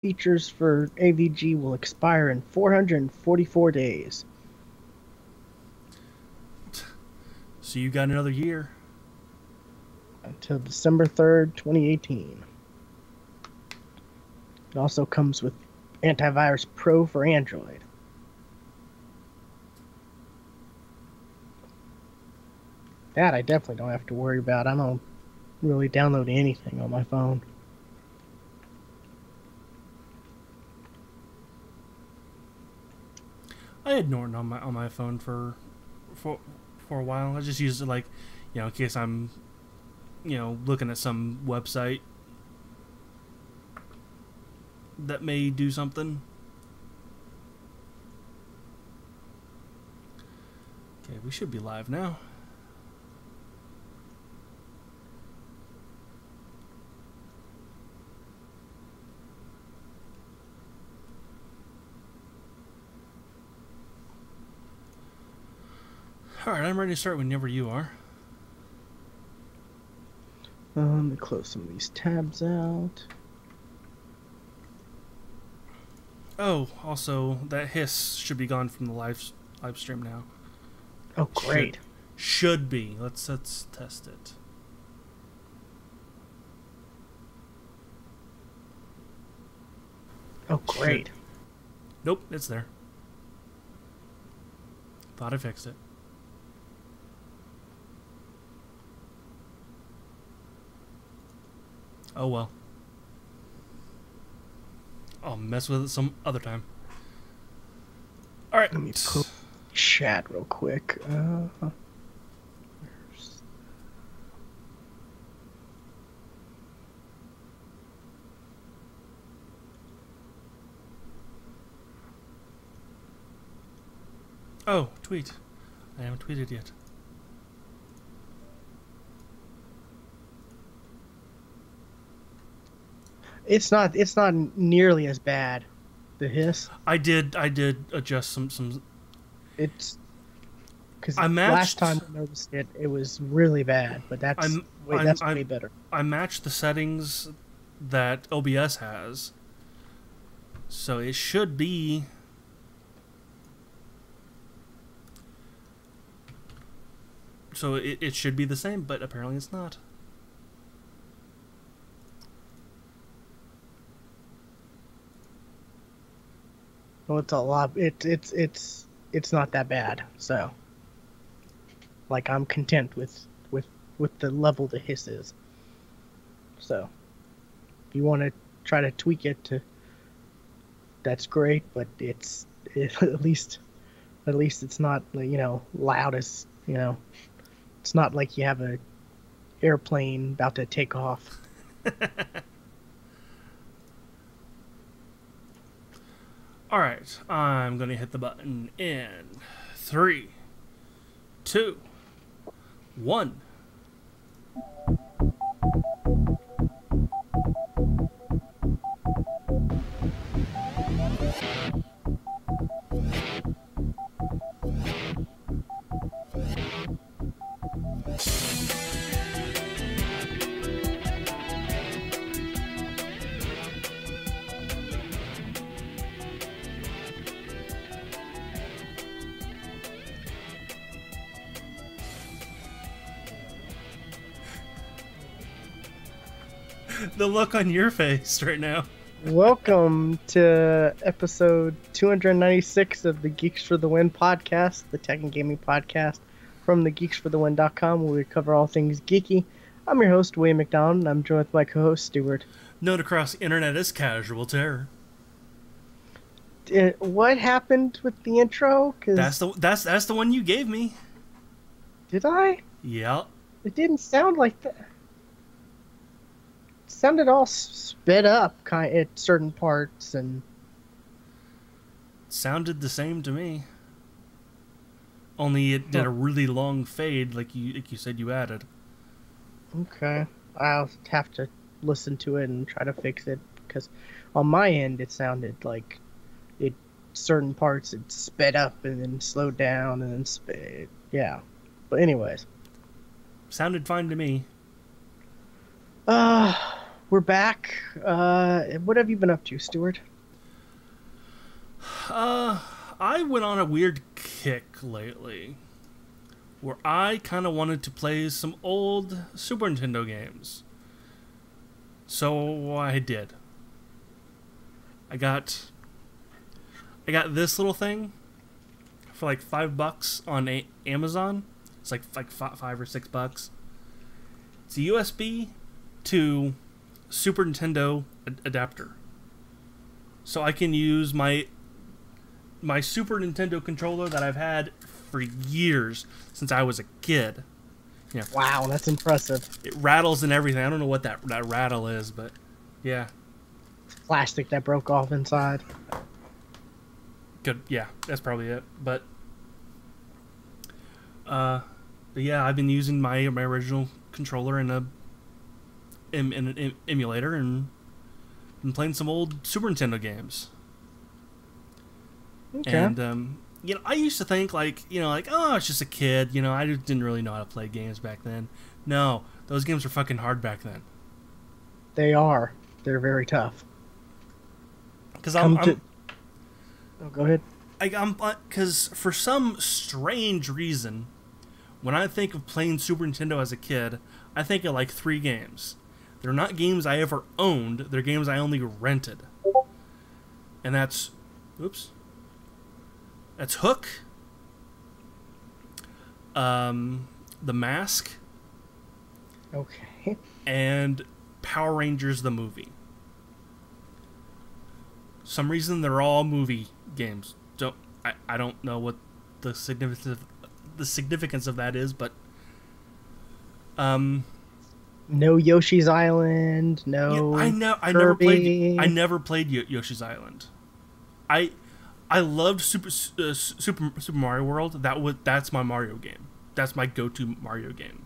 features for AVG will expire in 444 days. So you got another year. Until December 3rd, 2018. It also comes with Antivirus Pro for Android. That I definitely don't have to worry about. I don't really download anything on my phone. I had Norton on my phone for a while. I just used it like, in case I'm, looking at some website that may do something. Okay, we should be live now. Alright, I'm ready to start whenever you are. Let me close some of these tabs out. Oh, also, that hiss should be gone from the live stream now. Oh, great. Should be. Let's test it. Oh, great. Nope, it's there. Thought I fixed it. Oh well. I'll mess with it some other time. Alright. Let me pull chat real quick. Oh, tweet. I haven't tweeted yet. It's not nearly as bad. The hiss. I did adjust some. It's because last time I noticed it, it was really bad. But that's way better. I matched the settings that OBS has, so it should be. So it should be the same, but apparently it's not. Well, it's a lot. It's not that bad. So, like, I'm content with the level the hiss is. So, if you want to try to tweak it to, that's great. But at least it's not, loud as, it's not like you have a airplane about to take off. Alright, I'm going to hit the button in 3, 2, 1. The look on your face right now. Welcome to episode 296 of the Geeks for the Win podcast, the tech and gaming podcast from the GeeksFTW.com, where we cover all things geeky. I'm your host, Wayne McDonald, and I'm joined with my co-host, Stuart. Known across the internet as Casual Terror. What happened with the intro? That's the one you gave me. Did I? Yeah. It didn't sound like that. It sounded all sped up at certain parts, and sounded the same to me. Only it did a really long fade, like you said you added. Okay, I'll have to listen to it and try to fix it, because on my end it sounded like certain parts it sped up and then slowed down and then sped. Yeah, but anyways, sounded fine to me. we're back. What have you been up to, Stuart? I went on a weird kick lately where I kind of wanted to play some old Super Nintendo games. So I did. I got this little thing for like $5 on Amazon. It's like $5 or $6. It's a USB to Super Nintendo adapter, so I can use my Super Nintendo controller that I've had for years since I was a kid. Yeah. Wow, that's impressive. It rattles and everything. I don't know what that rattle is, but yeah. Plastic that broke off inside. Good. Yeah, that's probably it. But yeah, I've been using my original controller in an emulator and been playing some old Super Nintendo games. Okay. And I used to think like oh, it's just a kid. I just didn't really know how to play games back then. No, those games were fucking hard back then. They are. They're very tough. Because Oh, go ahead. Because for some strange reason, when I think of playing Super Nintendo as a kid, I think of like 3 games. They're not games I ever owned. They're games I only rented. And that's Hook, The Mask, Okay. and Power Rangers the movie. Some reason they're all movie games. I don't know what the significance of that is, but No Yoshi's Island. No. I never played Yoshi's Island. I loved Super Mario World. That's my Mario game. That's my go-to Mario game.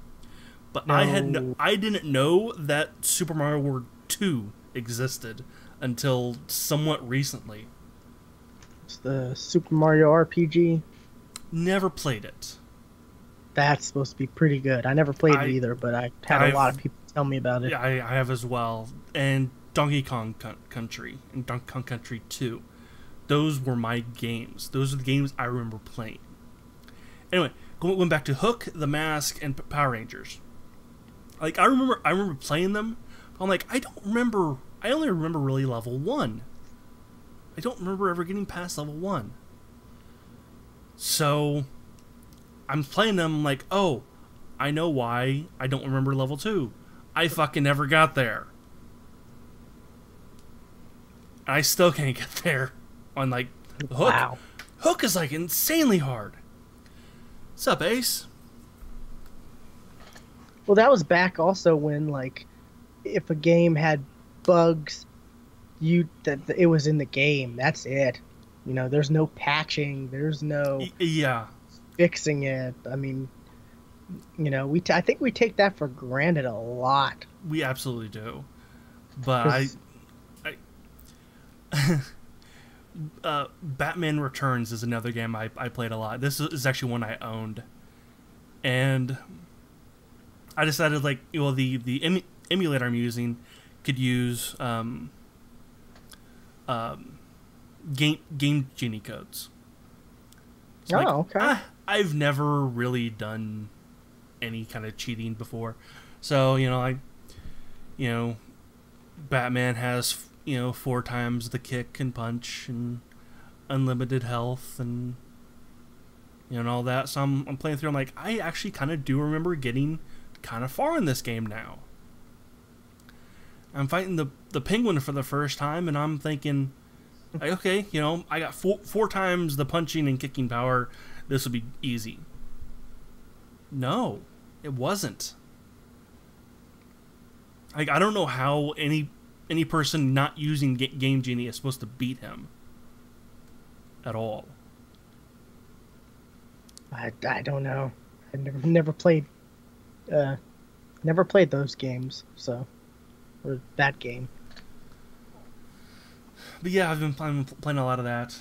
But No. I didn't know that Super Mario World 2 existed until somewhat recently. It's the Super Mario RPG. Never played it. That's supposed to be pretty good. I never played it either, but I had a lot of people tell me about it. Yeah, I have as well. And Donkey Kong Country and Donkey Kong Country 2. Those were my games. Those are the games I remember playing. Anyway, going back to Hook, The Mask, and Power Rangers. Like I remember playing them. But I'm like, I only remember really level 1. I don't remember ever getting past level 1. So I'm playing them like, oh, I know why I don't remember level 2. I fucking never got there. I still can't get there on like Hook. Wow. Hook is like insanely hard. What's up, Ace? Well, that was back also when, like, if a game had bugs, that it was in the game. That's it. There's no patching. There's no Yeah. fixing it. I mean, I think we take that for granted a lot. We absolutely do. But Batman Returns is another game I played a lot. This is actually one I owned, and I decided the emulator I'm using could use game genie codes. So Okay. I've never really done any kind of cheating before, so Batman has 4 times the kick and punch and unlimited health and and all that. So I'm playing through. I'm like, I actually kind of do remember getting kind of far in this game now. I'm fighting the penguin for the first time, and I'm thinking, like, okay, I got four times the punching and kicking power. This will be easy. No, it wasn't. Like, I don't know how any person not using Game Genie is supposed to beat him at all. I don't know. I never played those games, or that game. But yeah, I've been playing a lot of that.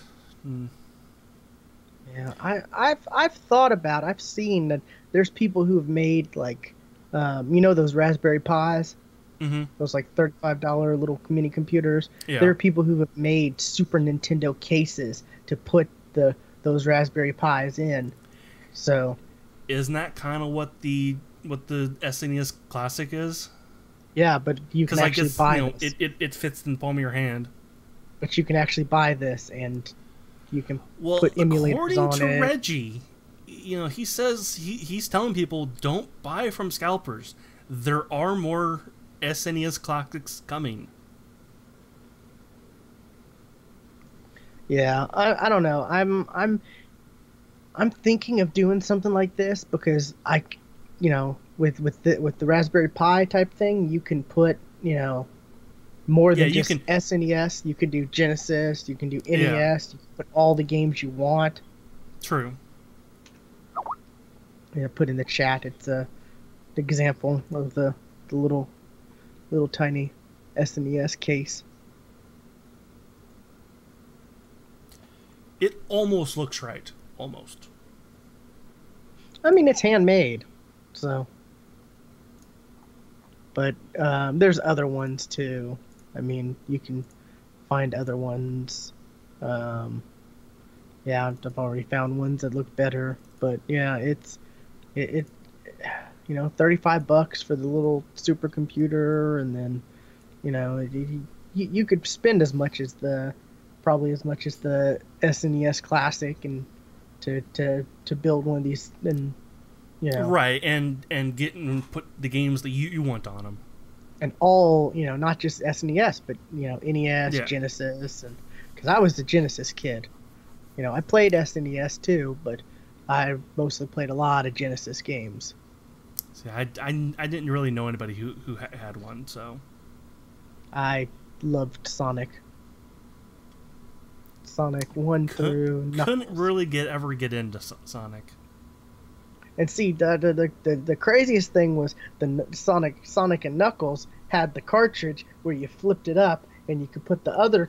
Yeah, I've thought about. I've seen that there's people who have made like, those Raspberry Pis. Mm-hmm. Those like $35 little mini computers. There Yeah. are people who have made Super Nintendo cases to put those Raspberry Pis in. So Isn't that kind of what the SNES Classic is? yeah, but you can Because like actually it's buy this. it fits in the palm of your hand. But you can actually buy this, and you can Well, put emulators according on to it. Reggie, he says he's telling people don't buy from scalpers. There are more SNES classics coming. Yeah, I don't know. I'm thinking of doing something like this because with the Raspberry Pi type thing, you can put, more Yeah, than you just can. SNES. You can do Genesis, you can do Yeah, NES, you can put all the games you want. true. Put in the chat. It's a example of the little tiny SNES case. It almost looks right. Almost. I mean, it's handmade, so. But there's other ones too. I mean, you can find other ones. Um, yeah, I've already found ones that look better. But yeah, it 35 bucks for the little supercomputer, and then you could spend probably as much as the SNES Classic, and to build one of these, and Right, and get and put the games that you want on them. all, not just SNES, but NES, Yeah. Genesis, and because I was the Genesis kid. I played SNES too, but I mostly played a lot of Genesis games. See, I didn't really know anybody who had one, so I loved Sonic 1 through couldn't Knuckles. really ever get into Sonic. And see, the craziest thing was Sonic and Knuckles had the cartridge where you flipped it up, and you could put the other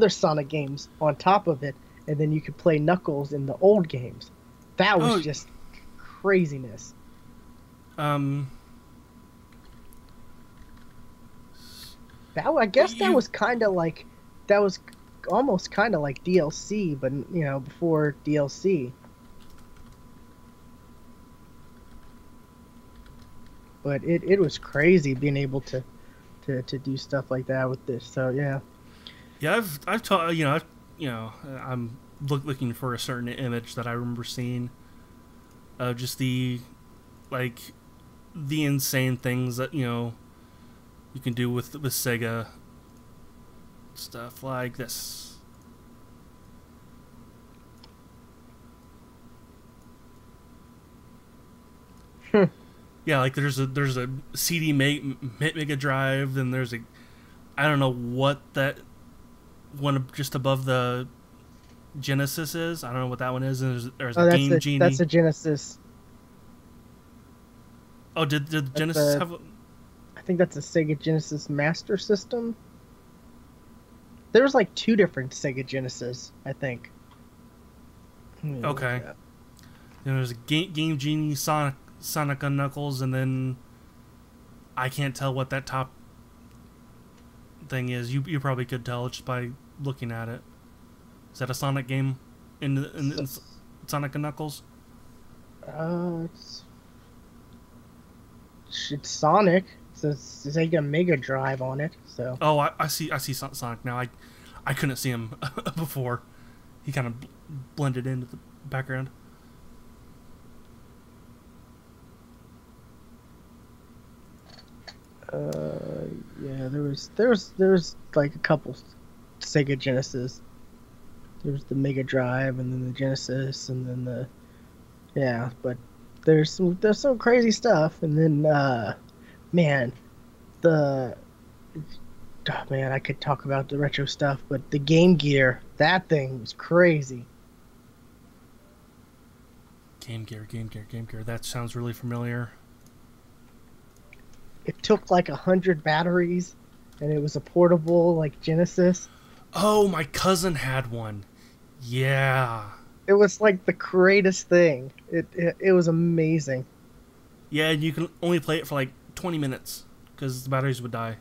Sonic games on top of it, and then you could play Knuckles in the old games. That was Oh, just craziness. um, I guess that you was kind of like that was almost kind of like DLC, but before DLC. But it was crazy being able to do stuff like that with this. So yeah. yeah, I've taught I'm looking for a certain image that I remember seeing of just like the insane things that you can do with Sega stuff like this. Yeah, like there's a CD Mega Drive, then there's a I don't know what that one just above the Genesis is. I don't know what that one is. And there's a Oh, Game that's Genie. a Genesis. Oh, did That's Genesis a have? I think that's a Sega Genesis Master System. There was like two different Sega Genesis, I think. Okay. There's a Game Genie, Sonic and Knuckles, and then I can't tell what that top thing is. You probably could tell just by looking at it. Is that a Sonic game in Sonic and Knuckles? It's Sonic. It says Sega Mega Drive on it. So Oh, I see Sonic now. I couldn't see him before. He kind of blended into the background. yeah, there was like a couple Sega Genesis. There was the Mega Drive, and then the Genesis, and then yeah. But there's some crazy stuff, and then man, the oh, man, I could talk about the retro stuff, but the Game Gear, that thing was crazy. Game Gear, Game Gear, Game Gear. That sounds really familiar. It took like 100 batteries, and it was a portable like Genesis. Oh, my cousin had one. Yeah. It was like the greatest thing. It was amazing. Yeah, and you can only play it for like 20 minutes. because the batteries would die.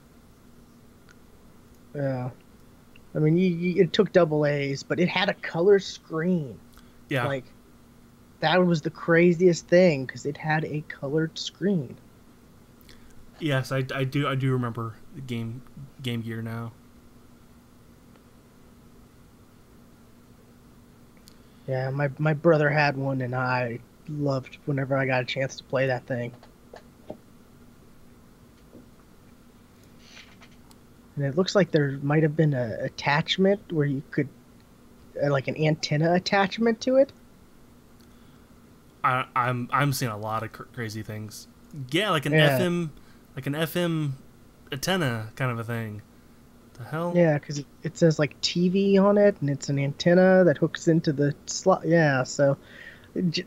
Yeah. I mean, it took double A's, but it had a color screen. Yeah. Like, that was the craziest thing because it had a colored screen. Yes, I do remember the Game Gear now. Yeah, my brother had one, and I loved whenever I got a chance to play that thing. And it looks like there might have been a attachment where you could, like an antenna attachment to it. I'm seeing a lot of crazy things. Yeah, like an Yeah. FM antenna kind of a thing. The hell? Yeah, because it says like TV on it, and it's an antenna that hooks into the slot. Yeah, so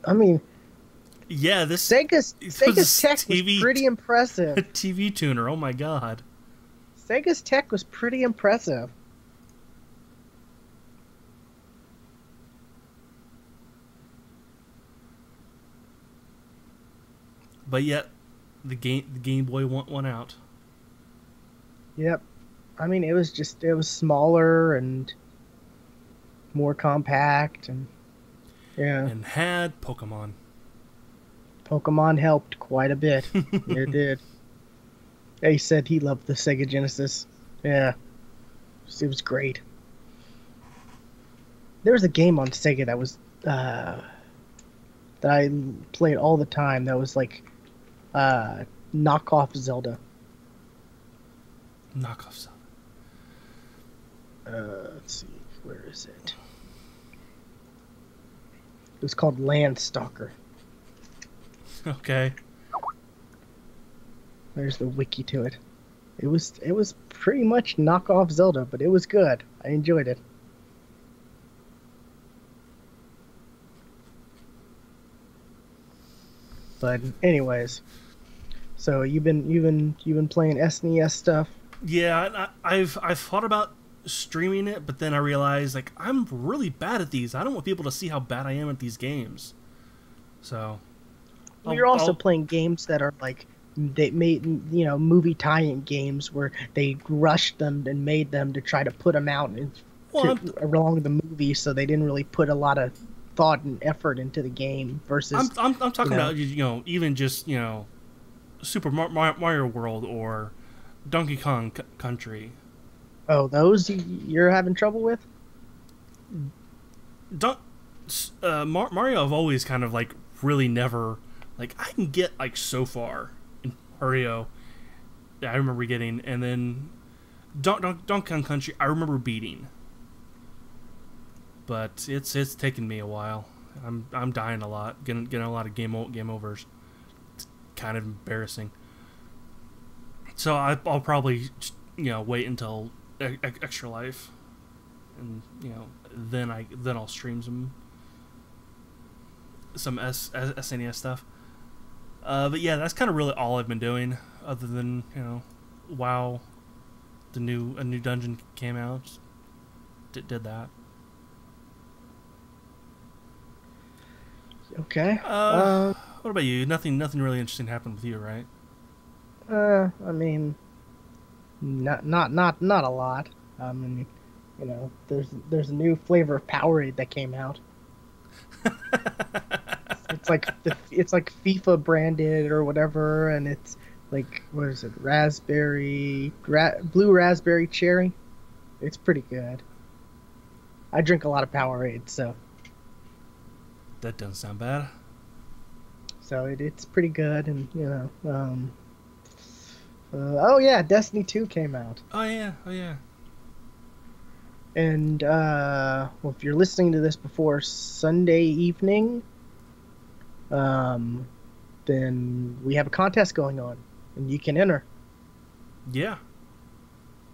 I mean, Yeah, this Sega's tech TV was pretty impressive. TV tuner. Oh my god. Sega's tech was pretty impressive. But yet, the Game Boy won out. Yep. I mean, it was smaller and more compact, and yeah, And had Pokemon. Pokemon helped quite a bit. It did. He said he loved the Sega Genesis. Yeah, it was great. There was a game on Sega that was that I played all the time. That was like knockoff Zelda. Knockoff Zelda. Let's see, where is it? It was called Landstalker. Okay. There's the wiki to it. It was pretty much knockoff Zelda, but it was good. I enjoyed it. But anyways, so you've been playing SNES stuff. Yeah, I've thought about streaming it, but then I realized like I'm really bad at these. I don't want people to see how bad I am at these games. So Well, you're also playing games that are like they made, movie tie-in games where they rushed them and made them to try to put them out along the movie, so they didn't really put a lot of thought and effort into the game. Versus, I'm talking about even just Super Mario World or Donkey Kong Country. Oh, those you're having trouble with? Mario, I've always kind of like really never like I can get like so far in Mario. Yeah, I remember getting, and then Donkey Kong Country I remember beating, but it's taken me a while. I'm dying a lot, getting a lot of game overs. It's kind of embarrassing. So I'll probably wait until Extra Life, and then I'll stream some SNES stuff. But yeah, that's kind of really all I've been doing, other than WoW. A new dungeon came out. Did that. Okay. What about you? Nothing really interesting happened with you, right? I mean, not a lot. I mean, there's a new flavor of Powerade that came out. It's like FIFA branded or whatever, and it's like, what is it? Blue raspberry cherry. It's pretty good. I drink a lot of Powerade, so That doesn't sound bad. it's pretty good, and oh yeah, Destiny 2 came out. Oh yeah. And well, if you're listening to this before Sunday evening, then we have a contest going on, and you can enter. Yeah.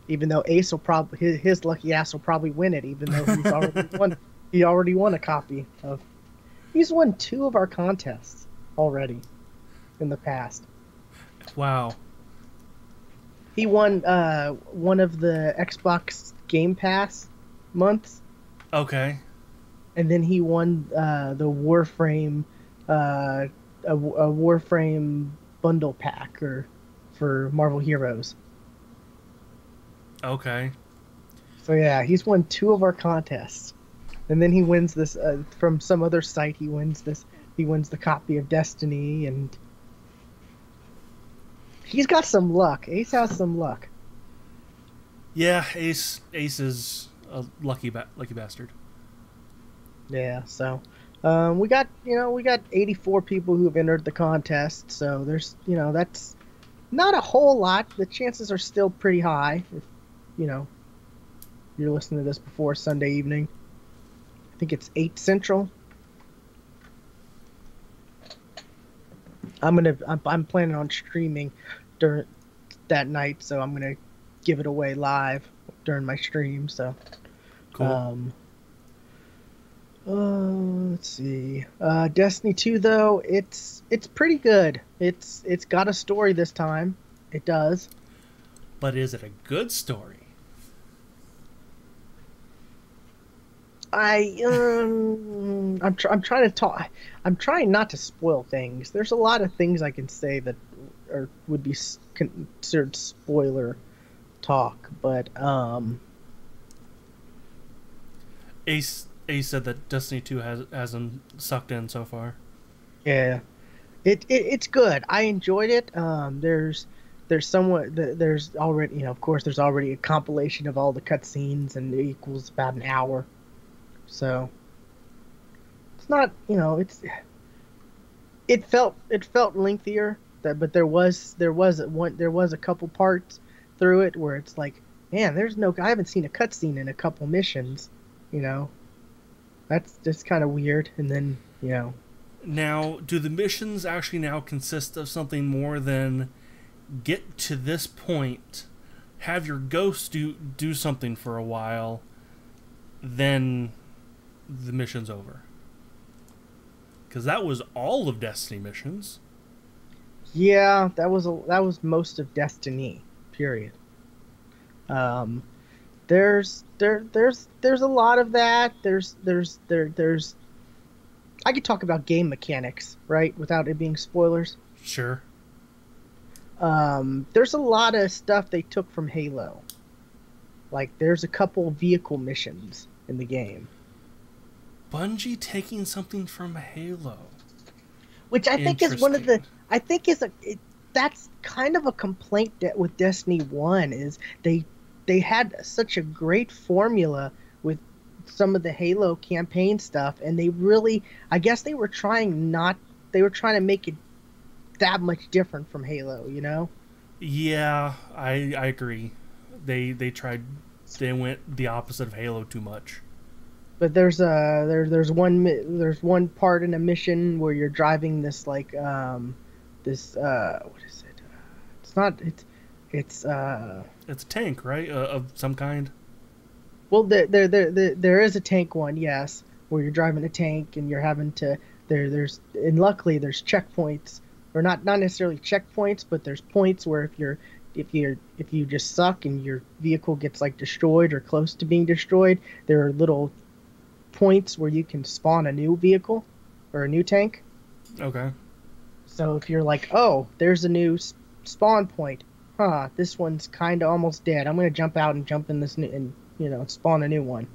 Even though Ace will probably his lucky ass will probably win it, even though he's already won. He already won a copy of. He's won 2 of our contests already in the past. Wow. He won one of the Xbox Game Pass months. Okay. And then he won the Warframe a Warframe bundle pack or for Marvel Heroes. Okay. So yeah, he's won 2 of our contests, and then he wins this from some other site. He wins this. He wins the copy of Destiny, and he's got some luck. Ace has some luck. Yeah, Ace is a lucky bastard. Yeah. So we got 84 people who have entered the contest. So there's that's not a whole lot. The chances are still pretty high. If you know you're listening to this before Sunday evening. I think it's 8 Central. I'm planning on streaming during that night, so I'm gonna give it away live during my stream. So, Cool. um, let's see. Destiny 2 though, it's pretty good. It's got a story this time. It does. But is it a good story? I'm trying to talk. I'm trying not to spoil things. There's a lot of things I can say that would be considered spoiler talk, but Ace said that Destiny 2 hasn't sucked in so far. yeah, it's good. I enjoyed it. There's already of course there's already a compilation of all the cutscenes, and it equals about an hour. So it's not it felt lengthier, but there was a couple parts through it where it's like, man, I haven't seen a cutscene in a couple missions, you know. That's just kind of weird. And then Now, do the missions actually now consist of something more than get to this point, have your ghost do something for a while, then the mission's over? Because that was all of Destiny missions. yeah, that was most of Destiny, period. Um, there's a lot of that. There's I could talk about game mechanics, right, without it being spoilers. Sure. There's a lot of stuff they took from Halo. Like there's a couple vehicle missions in the game, Bungie taking something from Halo. which I think is one of the Interesting. I think that's kind of a complaint with Destiny 1 is they had such a great formula with some of the Halo campaign stuff, and they really, I guess they were trying to make it that much different from Halo, you know? Yeah, I agree. They went the opposite of Halo too much. But there's one part in a mission where you're driving this like this what is it? It's not it's It's a tank, right? Of some kind. well there is a tank one, yes, where you're driving a tank and you're having to there's and luckily there's checkpoints, or not necessarily checkpoints, but there's points where if you just suck and your vehicle gets like destroyed or close to being destroyed, there are little points where you can spawn a new vehicle or a new tank. Okay. So if you're like, oh, there's a new spawn point, this one's kind of almost dead. I'm gonna jump out and jump in this new and spawn a new one.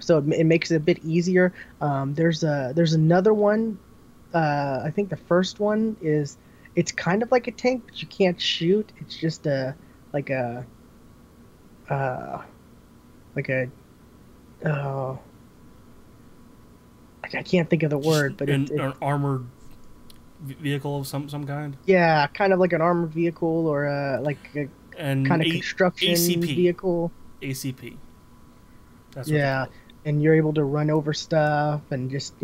So it makes it a bit easier. There's another one. I think the first one is it's kind of like a tank, but you can't shoot. It's just like a like a oh, I can't think of the word, but an armored vehicle of some kind. yeah, kind of like an armored vehicle or like a And kind of construction ACP. vehicle. ACP. That's what Yeah, and you're able to run over stuff and just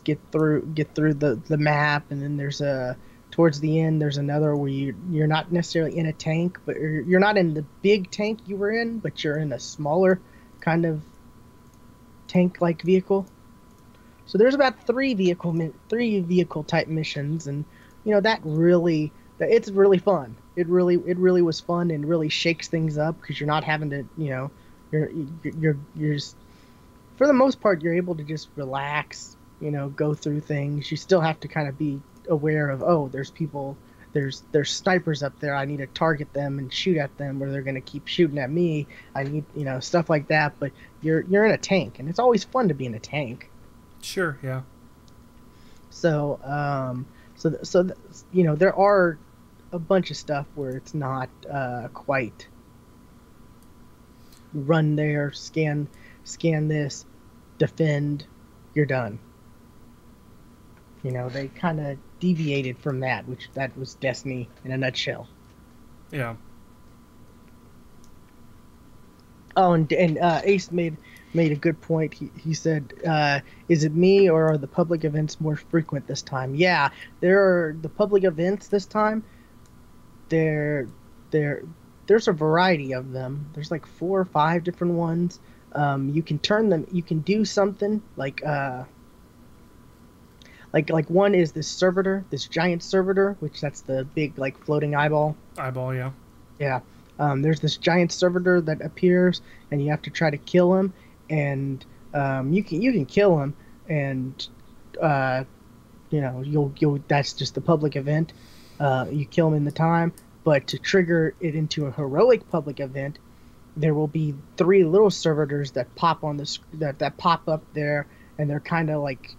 get through the map. And then there's towards the end there's another where you're not necessarily in a tank, but you're not in the big tank you were in, but you're in a smaller kind of tank like vehicle. So there's about three vehicle type missions, and it's really fun. It really was fun and really shakes things up because you're not having to you're just, for the most part, you're able to just relax, go through things. You still have to kind of be aware of, oh, there's there's snipers up there. I need to target them and shoot at them, or they're gonna keep shooting at me. I need, stuff like that. But you're in a tank, and it's always fun to be in a tank. Sure, yeah. So there are a bunch of stuff where it's not quite run there, scan this, defend, you're done. They kind of deviated from that, which that was Destiny in a nutshell. Yeah. Oh, and Ace made a good point. He said, "Is it me or are the public events more frequent this time?" Yeah, there are the public events this time. There, there's a variety of them. There's like 4 or 5 different ones. You can turn them. You can do something like one is this servitor, this giant servitor, which that's the big like floating eyeball. Eyeball, yeah. Yeah. There's this giant servitor that appears, and you have to try to kill him. And you can kill him, and you'll that's just the public event. You kill him in the time, but to trigger it into a heroic public event, there will be 3 little servitors that pop on that pop up there, and they're kind of like,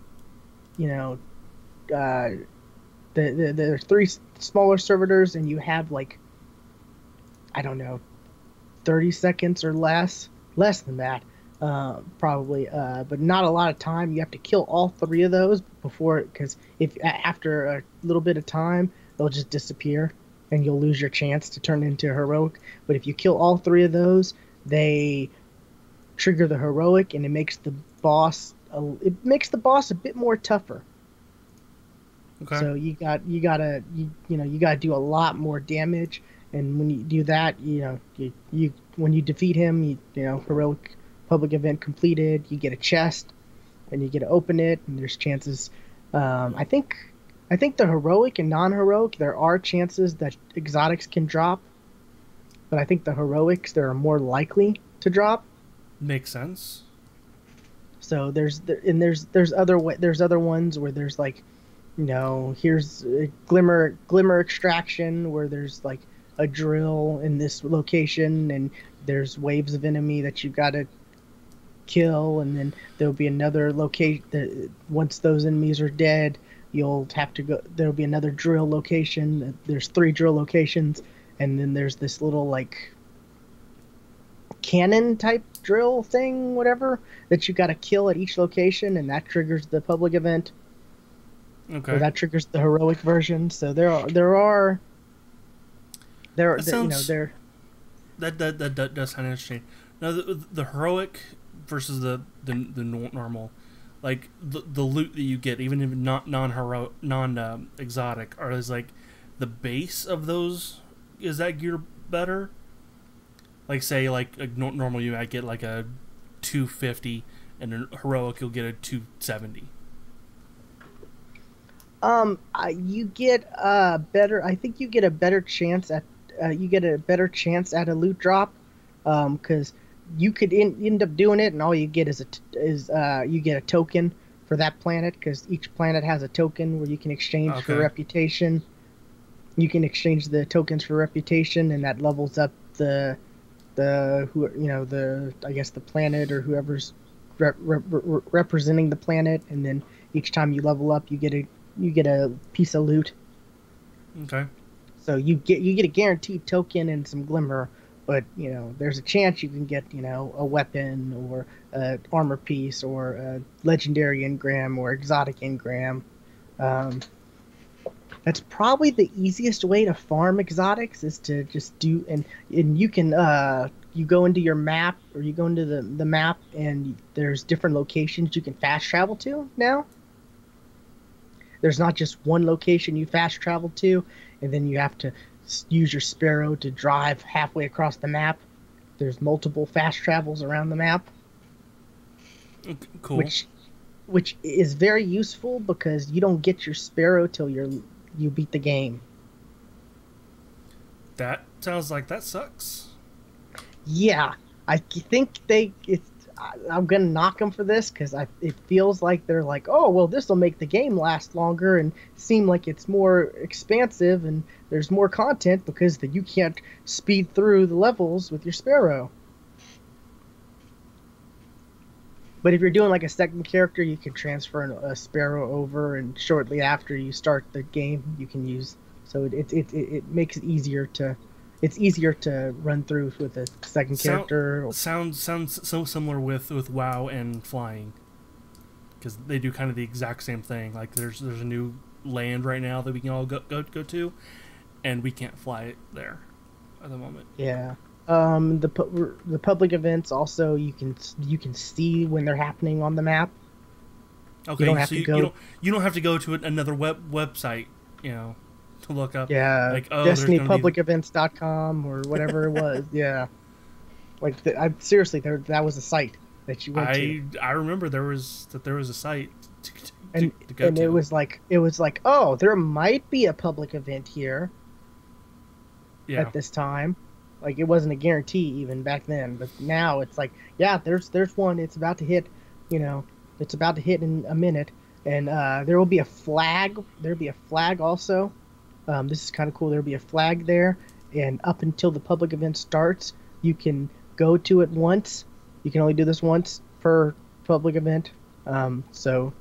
there's 3 smaller servitors, and you have like, I don't know, 30 seconds or less than that, probably, but not a lot of time. You have to kill all 3 of those because if after a little bit of time, they'll just disappear, and you'll lose your chance to turn into a heroic. But if you kill all 3 of those, they trigger the heroic, and it makes the boss a bit more tougher. Okay. So you gotta do a lot more damage, and when you do that, when you defeat him, heroic public event completed, you get a chest, and you get to open it, and there's chances. I think the heroic and non-heroic, there are chances that exotics can drop, but I think the heroics, there are more likely to drop. Makes sense. So there's other ones where there's like, here's a glimmer extraction, where there's like a drill in this location, and there's waves of enemy that you got to kill, and then there'll be another location. Once those enemies are dead, you'll have to go. There'll be another drill location. There's 3 drill locations, and then there's this little like cannon type drill thing, whatever, that you got to kill at each location, and that triggers the public event. Okay. Or that triggers the heroic version. So there are that does sound interesting. Now the heroic versus the normal, like the loot that you get, even if not exotic, is like the base of those, is that gear better? Like say like a normal you might get like a 250, and a heroic you'll get a 270. You get better. I think you get a better chance at a loot drop, because you could end up doing it, and all you get is you get a token for that planet, because each planet has a token where you can exchange for reputation. You can exchange the tokens for reputation, and that levels up the planet, or whoever's representing the planet, and then each time you level up, you get a piece of loot. Okay. So you get a guaranteed token and some glimmer, but there's a chance you can get a weapon, or an armor piece, or a legendary engram, or exotic engram. That's probably the easiest way to farm exotics, is to just do, and you can you go into your map, or you go into the map, and there's different locations you can fast travel to now. There's not just one location you fast travel to, and then you have to use your sparrow to drive halfway across the map. There's multiple fast travels around the map. Cool. Which is very useful, because you don't get your sparrow till you beat the game. That sounds like that sucks. Yeah, I think I'm gonna knock them for this because it feels like they're like, oh well, this will make the game last longer and seem like it's more expansive and there's more content because you can't speed through the levels with your Sparrow. But if you're doing like a second character, you can transfer a Sparrow over, and shortly after you start the game, you can use. So it makes it easier to. It's easier to run through with a second character. Sounds so similar with WoW and flying, because they do kind of the exact same thing. Like there's a new land right now that we can all go to, and we can't fly it there at the moment. Yeah. The public events also you can see when they're happening on the map. Okay, you don't have to go. You don't have to go to another website, to look up. Yeah, like DestinyPublicEvents.com or whatever it was. Yeah, like seriously, that was a site that you went to. I remember there was a site to go and to. it was like, oh, there might be a public event here. Yeah. At this time. Like, it wasn't a guarantee even back then, but now it's like, yeah, there's one. It's about to hit, it's about to hit in a minute, and there will be a flag. There'll be a flag also. This is kind of cool. There'll be a flag there, and up until the public event starts, you can go to it once. You can only do this once per public event. So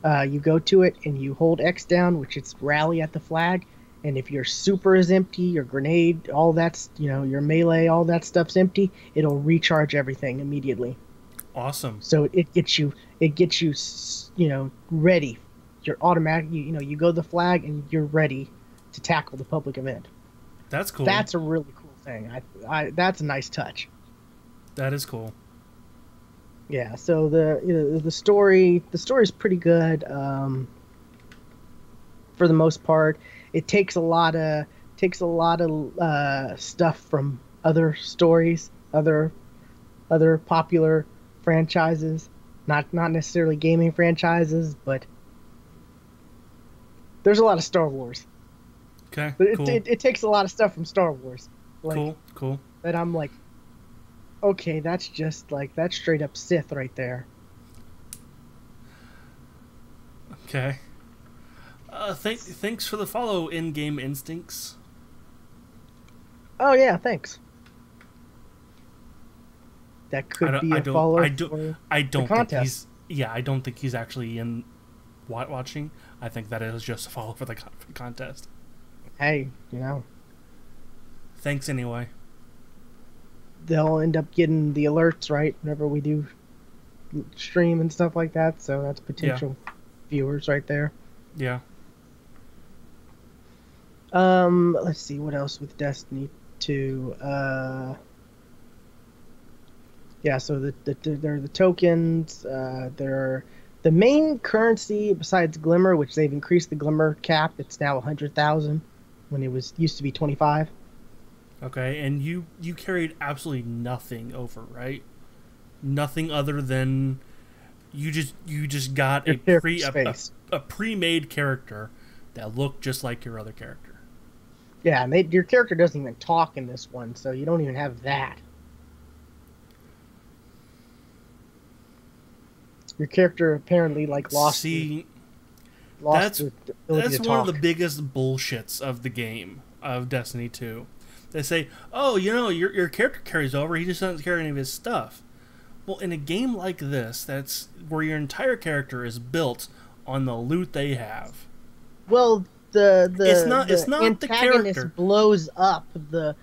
you go to it and you hold X down, which is rally at the flag. And if your super is empty, your grenade, all that's, your melee, all that stuff's empty, it'll recharge everything immediately. Awesome. So it gets you, ready. You're automatic, you go to the flag and you're ready to tackle the public event. That's cool. That's a really cool thing. That's a nice touch. That is cool. Yeah. So the story's pretty good. For the most part. It takes a lot of stuff from other stories, other popular franchises, not necessarily gaming franchises, but there's a lot of Star Wars. Okay, but cool. It takes a lot of stuff from Star Wars. Cool. That I'm like, okay, that's straight up Sith right there. Okay. Thanks for the follow, In-Game Instincts. Oh yeah, thanks. That could be a follow. I don't think he's. Yeah, I don't think he's actually in watching. I think that is just a follow for the contest. Hey, Thanks anyway. They'll end up getting the alerts right whenever we do stream and stuff like that. So that's potential viewers right there. Yeah. Let's see what else with Destiny 2. Yeah, so there are the tokens. They're the main currency besides Glimmer, which they've increased the Glimmer cap. It's now 100,000 when it used to be 25. Okay, and you carried absolutely nothing over, right? Nothing other than you just got a pre-made character that looked just like your other character. Yeah, and your character doesn't even talk in this one, so you don't even have that. Your character apparently lost. That's one of the biggest bullshits of the game of Destiny 2. They say, "Oh, your character carries over. He just doesn't carry any of his stuff." Well, in a game like this, that's where your entire character is built on the loot they have. Well, it's not the antagonist character blows up the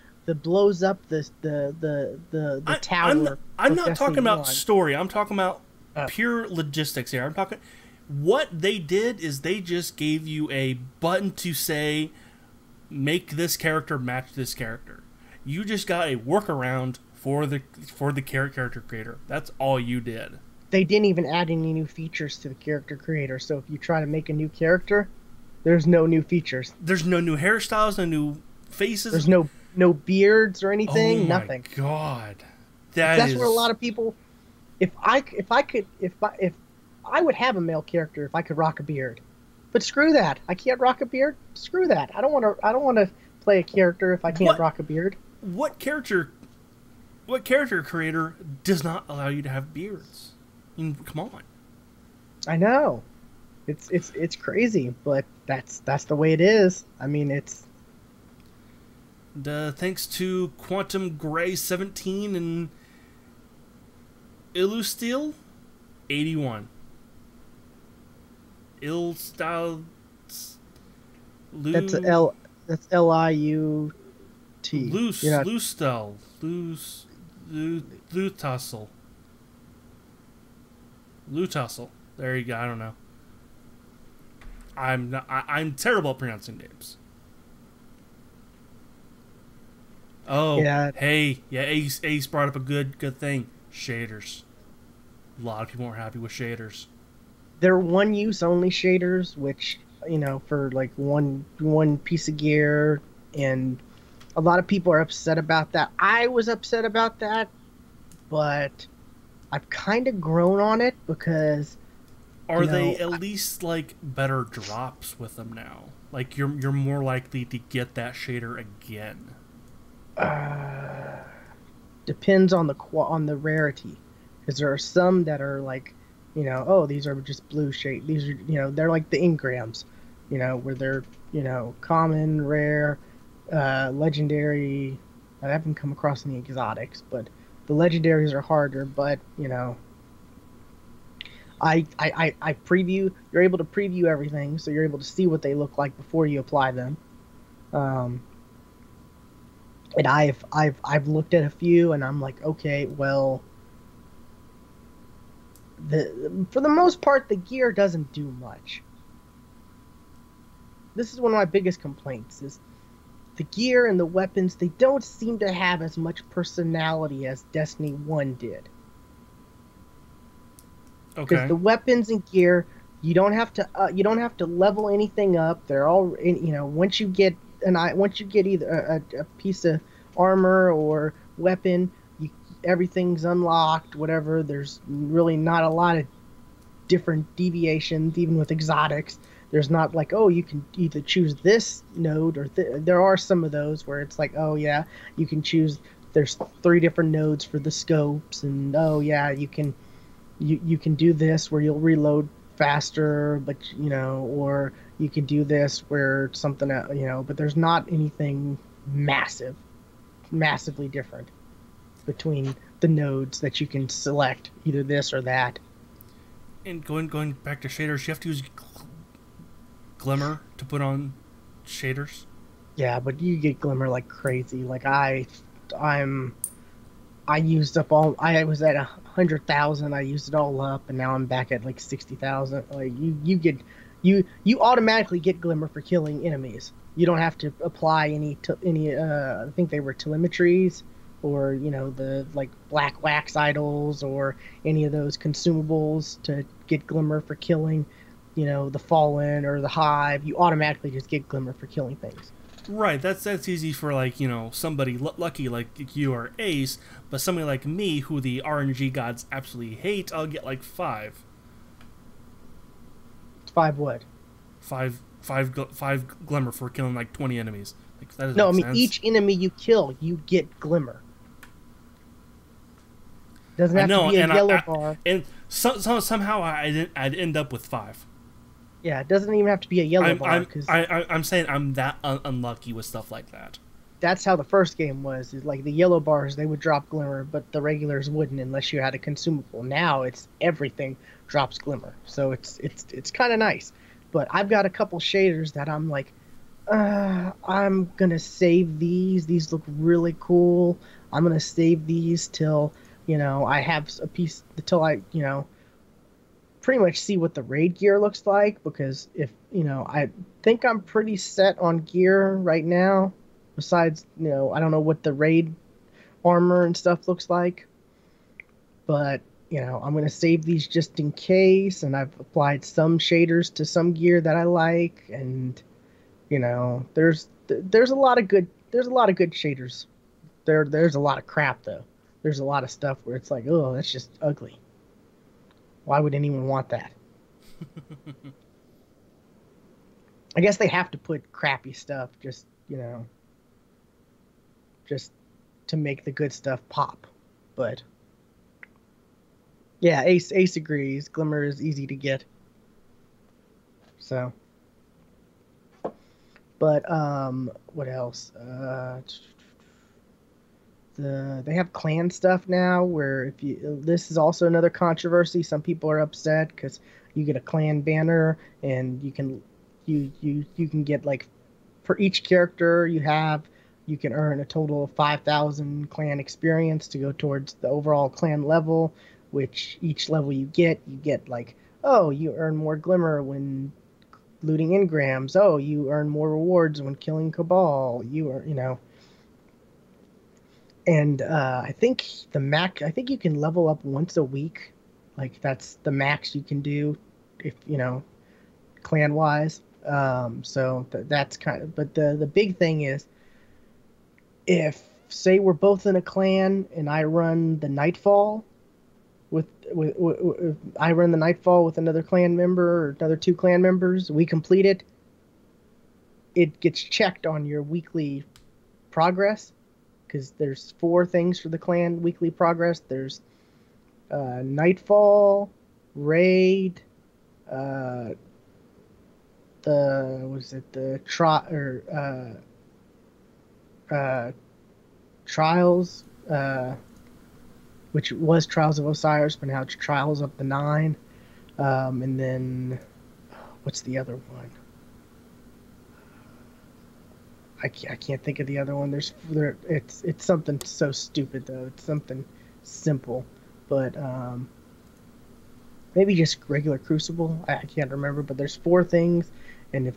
tower. I'm not talking about story. I'm talking about pure logistics here. I'm talking. What they did is they just gave you a button to say, make this character match this character. You just got a workaround for the character creator. That's all you did. They didn't even add any new features to the character creator. So if you try to make a new character, there's no new features. There's no new hairstyles, no new faces. There's no beards or anything. Nothing. Oh my god, that's where a lot of people. If I would have a male character if I could rock a beard, but screw that. I can't rock a beard. Screw that. I don't want to play a character if I can't rock a beard. What character what character creator does not allow you to have beards? I mean, come on. I know. It's crazy, but that's the way it is. I mean, it's Thanks to Quantum Gray 17 and Illusteel 81. Ill style. that's L that's Liut. Loose, You know, loose style, loose, Lutussel, Lutussel. There you go. I don't know. I'm not, I'm terrible at pronouncing names. Oh, yeah, hey, yeah, Ace brought up a good thing. Shaders. A lot of people aren't happy with shaders. they're one use only shaders, which for like one piece of gear, and a lot of people are upset about that. I was upset about that, but I've kind of grown on it because Are they at least like better drops with them now? Like you're more likely to get that shader again. uh, depends on the rarity, because there are some that are like, oh, these are just blue shade. These are, they're like the engrams, where they're, common, rare, legendary. I haven't come across any exotics, but the legendaries are harder. But I preview. You're able to preview everything, so you're able to see what they look like before you apply them. Um, and I've looked at a few, and I'm like, okay, well, for the most part, the gear doesn't do much. This is one of my biggest complaints: is the gear and the weapons. They don't seem to have as much personality as Destiny 1 did. Because Okay. the weapons and gear, you don't have to level anything up. They're all, once you get either a piece of armor or weapon, everything's unlocked. Whatever. There's really not a lot of different deviations, even with exotics. There's not like, oh, you can either choose this node or there are some of those where it's like, oh yeah, you can choose. There's 3 different nodes for the scopes, and oh yeah, you can do this where you'll reload faster, but or you can do this where something but there's not anything massively different between the nodes that you can select, either this or that. And going back to shaders, you have to use Glimmer to put on shaders. Yeah, but you get glimmer like crazy. Like I used up all. I was at 100,000. I used it all up, and now I'm back at like 60,000. Like you automatically get glimmer for killing enemies. You don't have to apply any. I think they were telemetries, or the like black wax idols, or any of those consumables to get glimmer for killing. The fallen or the hive. You automatically just get glimmer for killing things. Right, that's easy for like somebody lucky like you or Ace, but somebody like me who the RNG gods absolutely hate, I'll get like 5. 5 what? 5 glimmer for killing like 20 enemies. Like that doesn't No, I make mean sense. each enemy you kill, you get glimmer. Doesn't have to be a yellow bar. And somehow I'd end up with 5. Yeah, it doesn't even have to be a yellow bar, because I'm saying I'm that unlucky with stuff like that. that's how the first game was. Is like the yellow bars, they would drop glimmer, but the regulars wouldn't unless you had a consumable. Now it's everything drops glimmer, so it's kind of nice. But I've got a couple shaders that I'm like, I'm gonna save these. These look really cool. I'm gonna save these till I have a piece, until I pretty much see what the raid gear looks like, because if I think I'm pretty set on gear right now. Besides, I don't know what the raid armor and stuff looks like, but I'm gonna save these just in case, and I've applied some shaders to some gear that I like, and there's a lot of good shaders. There's a lot of crap though. There's a lot of stuff where it's like, oh, that's just ugly. Why would anyone want that? I guess they have to put crappy stuff just to make the good stuff pop. But yeah, Ace agrees. Glimmer is easy to get. So, but what else? They have clan stuff now where if you this is also another controversy. Some people are upset because you get a clan banner and you can get like for each character you can earn a total of 5,000 clan experience to go towards the overall clan level, which each level you get like, oh, you earn more glimmer when looting engrams. Oh, you earn more rewards when killing Cabal. You are, and I think you can level up once a week. Like that's the max you can do if, clan wise. So that's kind of, but the big thing is if say we're both in a clan and I run the Nightfall with I run the Nightfall with another clan member or another two clan members, we complete it. It gets checked on your weekly progress because there's four things for the clan weekly progress. There's Nightfall, Raid, uh, the was it the uh, Trials, which was Trials of Osiris, but now it's Trials of the Nine. And then what's the other one? I can't think of the other one. It's something so stupid though. It's something simple, but maybe just regular Crucible. I can't remember, but there's four things, and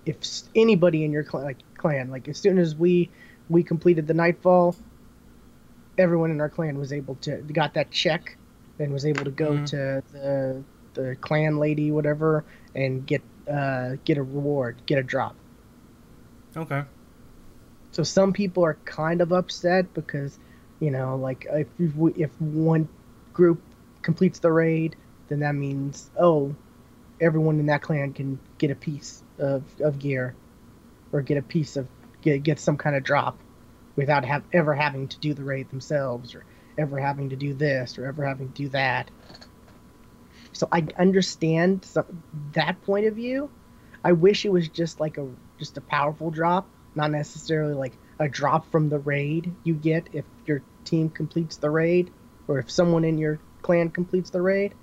if anybody in your clan, like as soon as we completed the Nightfall, everyone in our clan was able to got that check and was able to go to the clan lady whatever and get a reward, get a drop. Okay. So some people are kind of upset because, like if one group completes the raid, then that means, oh, everyone in that clan can get a piece of gear or get a piece of get some kind of drop without ever having to do the raid themselves or ever having to do this or ever having to do that. So I understand that point of view. I wish it was just like just a powerful drop, not necessarily like a drop from the raid you get if your team completes the raid or if someone in your clan completes the raid.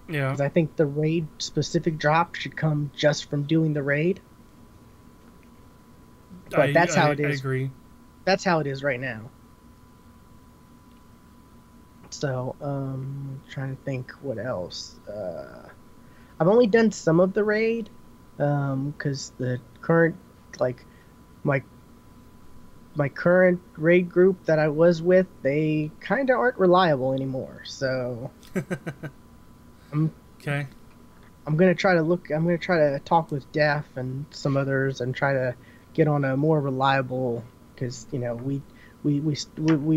Yeah. Because I think the raid specific drop should come just from doing the raid. But that's how it is. I agree. That's how it is right now. So, trying to think what else. I've only done some of the raid, because the current, like, my current raid group that I was with, they kind of aren't reliable anymore. So, okay. I'm gonna try to talk with Def and some others and try to get on a more reliable, because we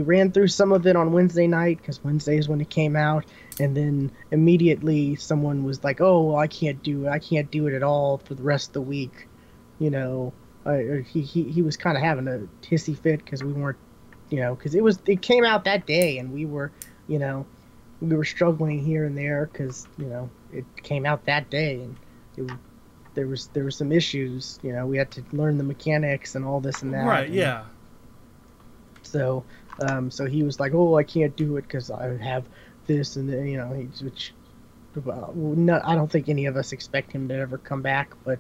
ran through some of it on Wednesday night because Wednesday is when it came out, and then immediately someone was like, "Oh, well, I can't do it at all for the rest of the week," he was kind of having a hissy fit because we weren't, because it came out that day and we were struggling here and there because it came out that day and there were some issues, we had to learn the mechanics and all this and that. Right. Yeah. So, so he was like, "Oh, I can't do it because I have this and then, no, I don't think any of us expect him to ever come back, but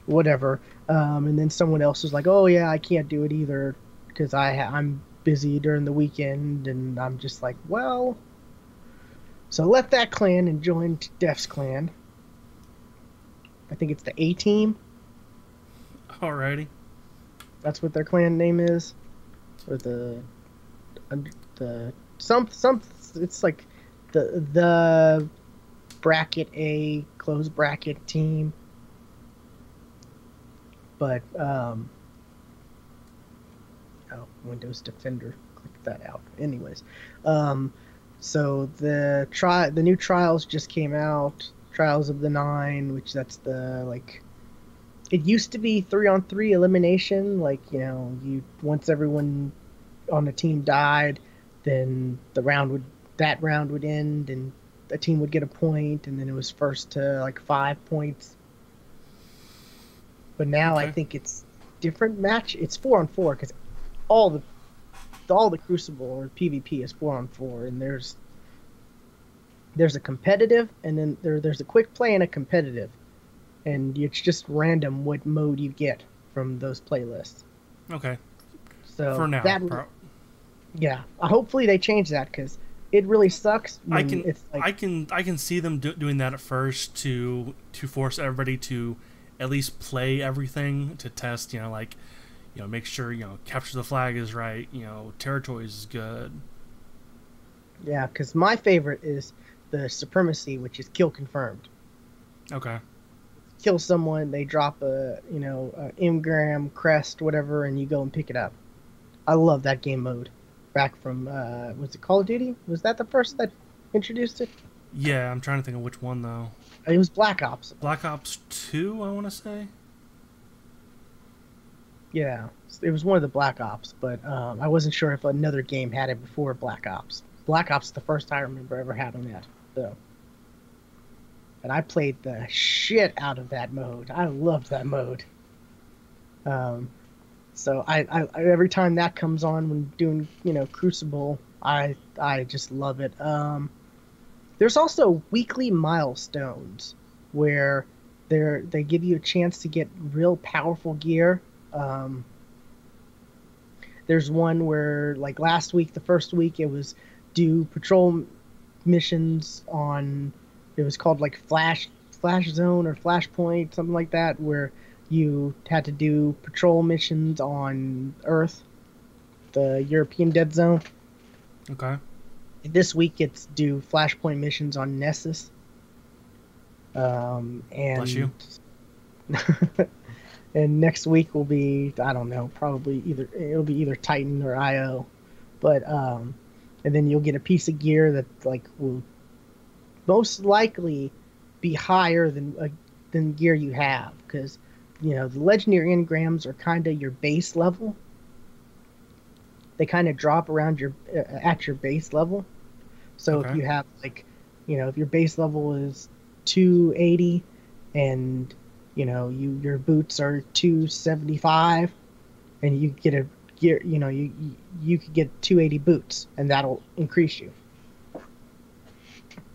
whatever." And then someone else was like, "Oh yeah, I can't do it either because I'm busy during the weekend," and I'm just like, well, so I left that clan and joined Def's clan. I think it's the A Team. Alrighty. That's what their clan name is. Or it's like the bracket A close bracket team. But Windows Defender, click that out. Anyways, so the new Trials just came out, Trials of the Nine, which that's it used to be 3-on-3 elimination, like, you once everyone on the team died, then that round would end, and a team would get a point, and then it was first to like 5 points. But now I Okay. think it's different match. It's 4-on-4 because all the all the Crucible or PvP is 4-on-4, and there's a competitive, and then there's a quick play and a competitive, and it's just random what mode you get from those playlists. Okay. For So now, that, yeah, hopefully they change that because it really sucks I when can it's like, I can see them doing that at first to force everybody to at least play everything to test. Like make sure capture the flag is right. Territories is good. yeah, because my favorite is the supremacy, which is kill confirmed. Okay. Kill someone, they drop a engram crest, whatever, and you go and pick it up. I love that game mode. Back from was it Call of Duty? Was that the first that introduced it? Yeah, I'm trying to think of which one though. It was Black Ops. Black Ops 2, I want to say. Yeah, it was one of the Black Ops, but I wasn't sure if another game had it before Black Ops. Black Ops is the first I remember ever having that. So, and I played the shit out of that mode. I loved that mode. Um, so every time that comes on when doing Crucible, I just love it. There's also weekly milestones where they give you a chance to get real powerful gear. Um, there's one where like last week, the first week, it was do patrol missions on. It was called like Flash Zone or Flashpoint, something like that, where you had to do patrol missions on Earth, the European Dead Zone. Okay. This week it's do Flashpoint missions on Nessus. Bless you. And and next week will be, I don't know, probably it'll be either Titan or IO. But and then you'll get a piece of gear that like will most likely be higher than gear you have, because the legendary engrams are kind of your base level. They kind of drop around your at your base level. So if Okay. you have like, if your base level is 280, and your boots are 275, and you get a gear, you could get 280 boots, and that'll increase you.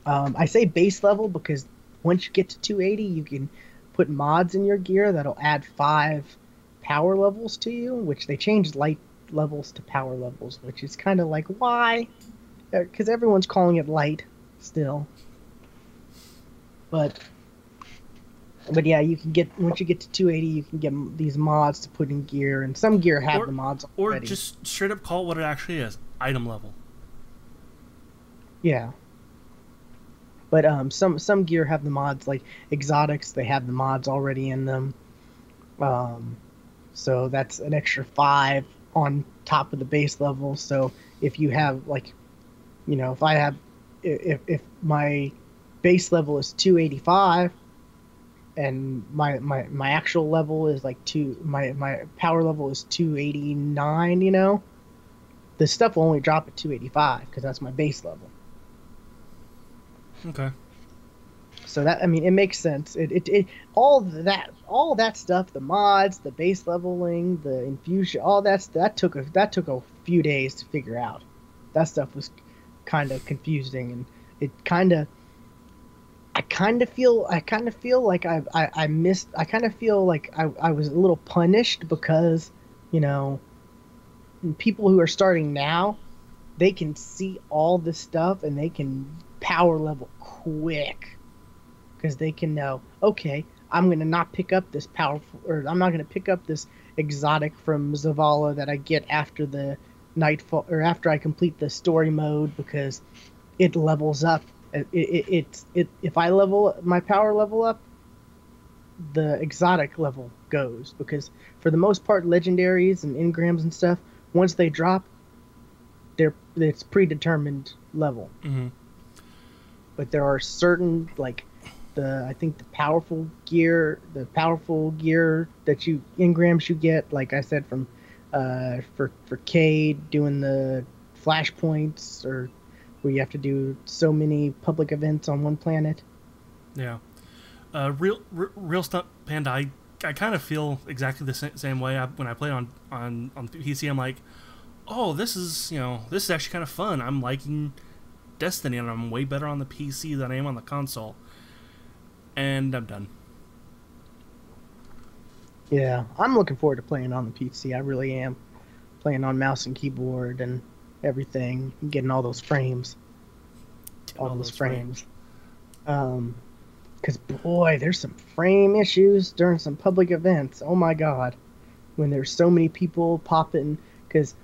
I say base level because once you get to 280, you can put mods in your gear that'll add 5 power levels to you, which they changed light levels to power levels, which is kind of like, why? Because everyone's calling it light still. But yeah, you can get, once you get to 280, you can get these mods to put in gear, and some gear have the mods Or already. just straight up call it what it actually is: item level. Yeah. But some gear have the mods, like exotics, they have the mods already in them. Um, so that's an extra 5 on top of the base level. So if you have like, if I have, if my base level is 285, and my actual level is like my power level is 289, the stuff will only drop at 285 because that's my base level. Okay. So that, I mean, it makes sense. It all that stuff, the mods, the base leveling, the infusion, all that took a few days to figure out. That stuff was kind of confusing, and it kind of I kind of feel like I missed. I kind of feel like I was a little punished because, you know, people who are starting now, they can see all this stuff and they can power level quick because they can know, okay, I'm gonna not pick up this powerful, or I'm not gonna pick up this exotic from Zavala that I get after the nightfall, or after I complete the story mode, because it levels up. If I level my power level up, the exotic level goes, because for the most part, legendaries and engrams and stuff, once they drop, it's predetermined level. Mm-hmm. But there are certain, like, I think the powerful gear that engrams you get, like I said, from for Cade doing the flashpoints, or where you have to do so many public events on one planet. Yeah. Real Stunt Panda. I kind of feel exactly the same way when I play on PC. I'm like, oh, this is actually kind of fun. I'm liking Destiny, and I'm way better on the PC than I am on the console. And I'm done. Yeah, I'm looking forward to playing on the PC. I really am. Playing on mouse and keyboard and everything, getting all those frames, Getting all all those those frames. frames. Because boy, there's some frame issues during some public events. Oh my God, when there's so many people popping, because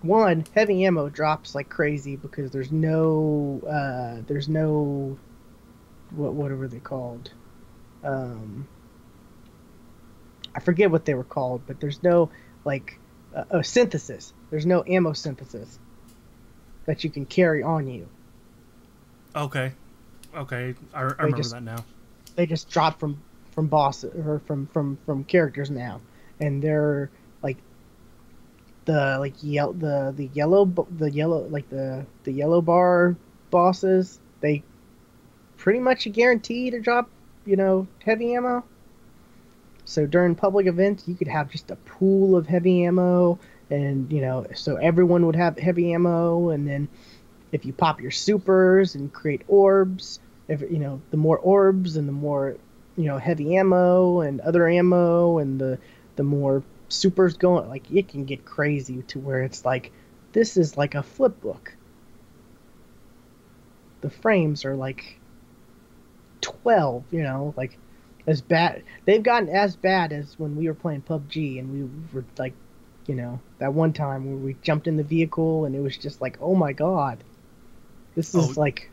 one, heavy ammo drops like crazy because there's no what are they called? Um, I forget what they were called, but there's no like synthesis. There's no ammo synthesis that you can carry on you. Okay. Okay. I They remember just that now. they just drop from bosses or from characters now, and they're like the yellow like the yellow bar bosses. They pretty much guarantee to drop heavy ammo. So during public events, you could have just a pool of heavy ammo, and so everyone would have heavy ammo. And then if you pop your supers and create orbs, if the more orbs and the more heavy ammo and other ammo, and the more supers going, like it can get crazy to where it's like this is like a flip book. The frames are like 12, like as bad. They've gotten as bad as when we were playing PUBG and we were like, that one time where we jumped in the vehicle and it was just like, oh my God, this Oh, is like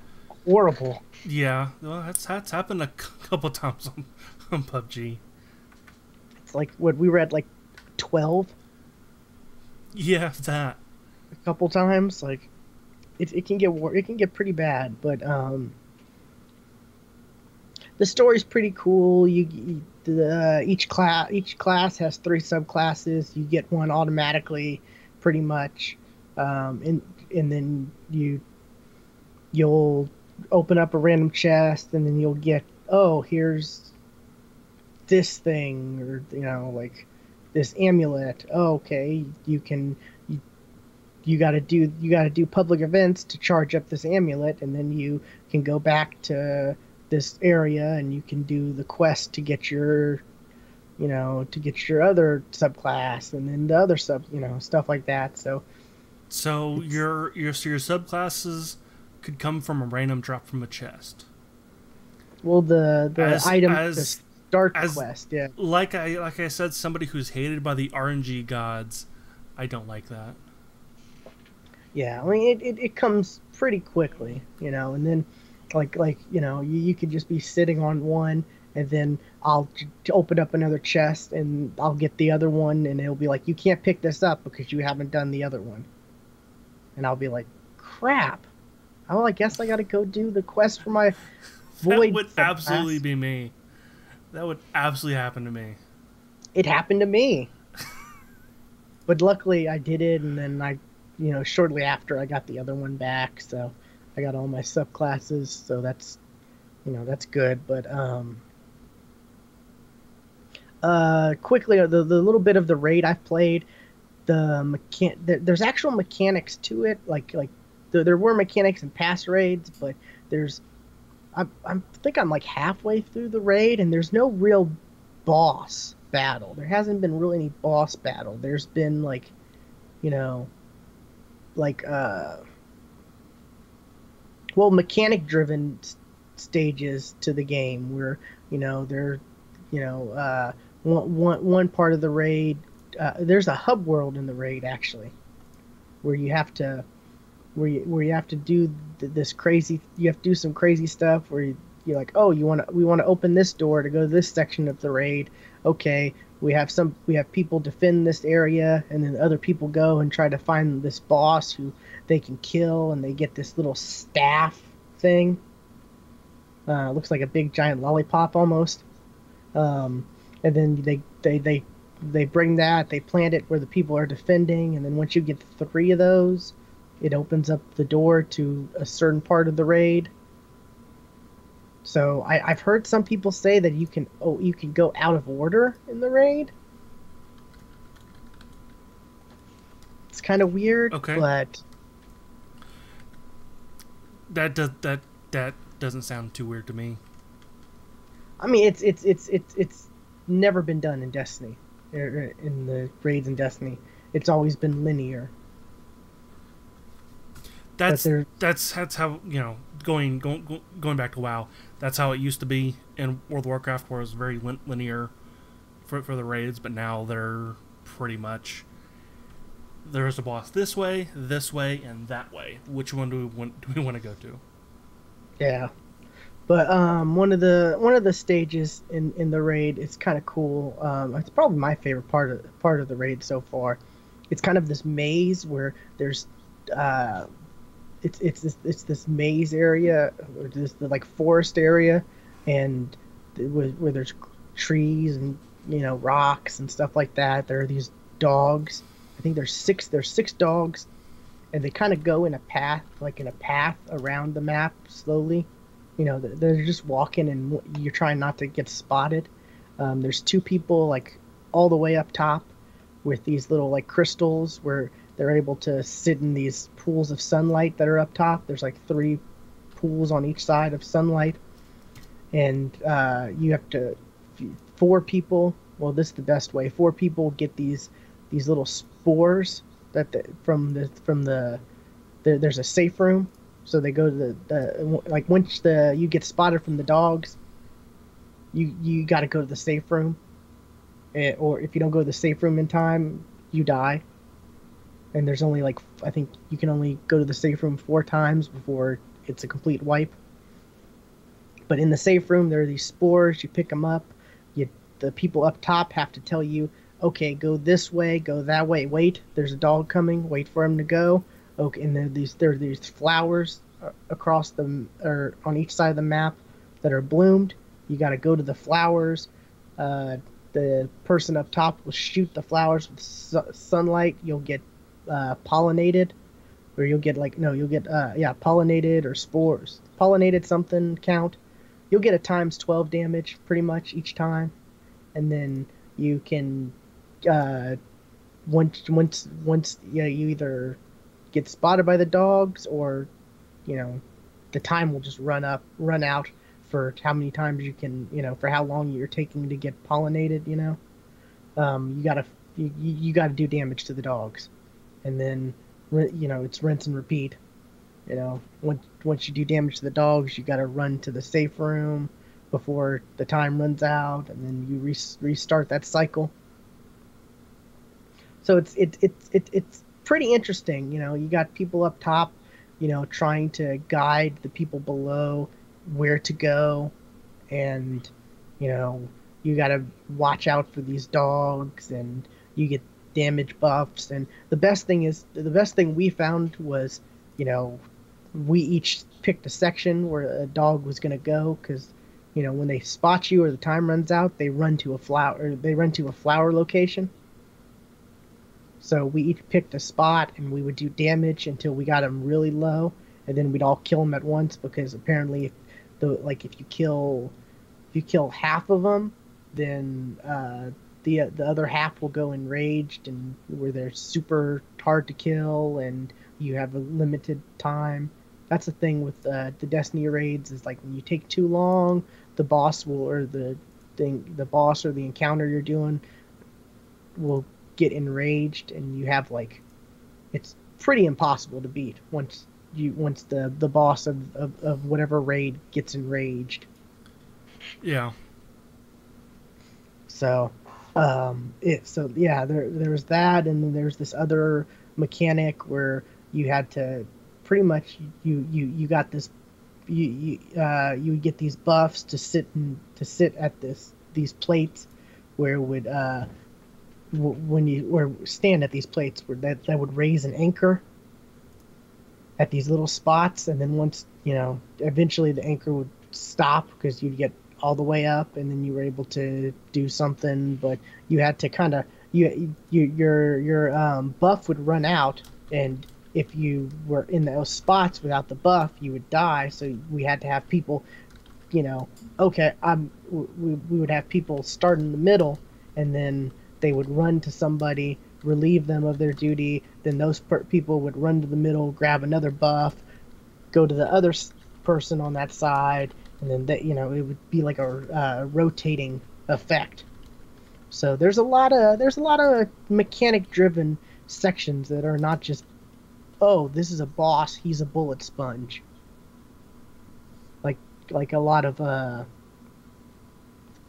horrible. yeah. Well, that's happened a couple times on PUBG. It's like what we were at like 12 Yeah, that. a couple times. Like it can get pretty bad, but the story's pretty cool. Each class has three subclasses. You get one automatically, pretty much, and then you'll open up a random chest, and then you'll get, oh, here's this thing, or like this amulet. Oh, okay, you got to do public events to charge up this amulet, and then you can go back to this area and you can do the quest to get your other subclass, and then the other stuff like that. So So it's your subclasses could come from a random drop from a chest. well, the As item to as start the as quest. Yeah. like I said, somebody who's hated by the RNG gods, I don't like that. Yeah, I mean it comes pretty quickly, and then you could just be sitting on one, and then I'll open up another chest and I'll get the other one, and it'll be like, you can't pick this up because you haven't done the other one. And I'll be like, crap. Oh, I guess I got to go do the quest for my That void would subclass. absolutely be me. That would absolutely happen to me. It happened to me. But luckily I did it, and then shortly after I got the other one back, so I got all my subclasses, so that's good. But quickly, the little bit of the raid I've played, there's actual mechanics to it. Like there were mechanics in past raids, but there's I think I'm like halfway through the raid, and there's no real boss battle. There hasn't been really any boss battle. There's been like, you know, like well, mechanic driven stages to the game where they're one part of the raid. There's a hub world in the raid actually, where you have to where you have to do this crazy. You have to do some crazy stuff where you're like, oh, we want to open this door to go to this section of the raid. Okay, we have people defend this area, and then other people go and try to find this boss who they can kill, and they get this little staff thing. Looks like a big giant lollipop almost. And then they bring that, they plant it where the people are defending, and then once you get 3 of those, it opens up the door to a certain part of the raid. So I've heard some people say that you can go out of order in the raid. It's kind of weird, Okay. but That doesn't sound too weird to me. I mean it's never been done in Destiny, in the raids in Destiny. It's always been linear. But That's there, that's how, going back to WoW. That's how it used to be in World of Warcraft, where it was very linear for the raids. But now they're pretty much, there's a boss this way, and that way. Which one do we want to go to? yeah. But one of the stages in the raid is kind of cool. It's probably my favorite part of the raid so far. It's kind of this maze where there's uh, it's this maze area, or this the like forest area, and where there's trees and rocks and stuff like that. There are these dogs. I think there's six dogs, and they kind of go in a path, like in a path around the map slowly. They're just walking, and you're trying not to get spotted. There's 2 people like all the way up top with these little like crystals where they're able to sit in these pools of sunlight that are up top. There's like 3 pools on each side of sunlight, and you have to 4 people. Well, this is the best way. 4 people get these little spores from the there's a safe room, so they go to the like once you get spotted from the dogs, you got to go to the safe room, or if you don't go to the safe room in time, you die. And there's only like, I think you can only go to the safe room 4 times before it's a complete wipe. But in the safe room, there are these spores. You pick them up. The people up top have to tell you, okay, go this way, go that way. Wait, there's a dog coming. Wait for him to go. Okay, and there are these flowers across or on each side of the map that are bloomed. You got to go to the flowers. The person up top will shoot the flowers with sunlight. You'll get pollinated, or you'll get pollinated or spores. Pollinated something count. You'll get a times 12 damage pretty much each time, and then you can once you either get spotted by the dogs, or the time will just run out for how many times you can, for how long you're taking to get pollinated. You gotta do damage to the dogs, and then it's rinse and repeat. Once you do damage to the dogs, you gotta run to the safe room before the time runs out, and then you restart that cycle. So it's pretty interesting. You got people up top, trying to guide the people below where to go, and you know you got to watch out for these dogs, and you get damage buffs. And the best thing we found was, you know we each picked a section where a dog was going to go, because when they spot you or the time runs out, they run to a flower location. So we each picked a spot, and we would do damage until we got them really low, and then we'd all kill them at once, because apparently, if you kill half of them, then the other half will go enraged, and where they're super hard to kill, and you have a limited time. That's the thing with the Destiny raids, is like when you take too long, the boss will, or the boss or the encounter you're doing will get enraged, and you have it's pretty impossible to beat once the boss of whatever raid gets enraged. Yeah. So there was that, and then there's this other mechanic where you had to pretty much you got this you get these buffs to sit at these plates, where it would or stand at these plates where that would raise an anchor at these little spots, and then once eventually the anchor would stop, because you'd get all the way up, and then you were able to do something, but you had to kind of your buff would run out, and if you were in those spots without the buff, you would die. So we had to have people, okay, we would have people start in the middle, and then they would run to somebody, relieve them of their duty. Then those people would run to the middle, grab another buff, go to the other person on that side, and then it would be like a rotating effect. So there's a lot of mechanic driven sections that are not just, oh, this is a boss, he's a bullet sponge. Like like a lot of the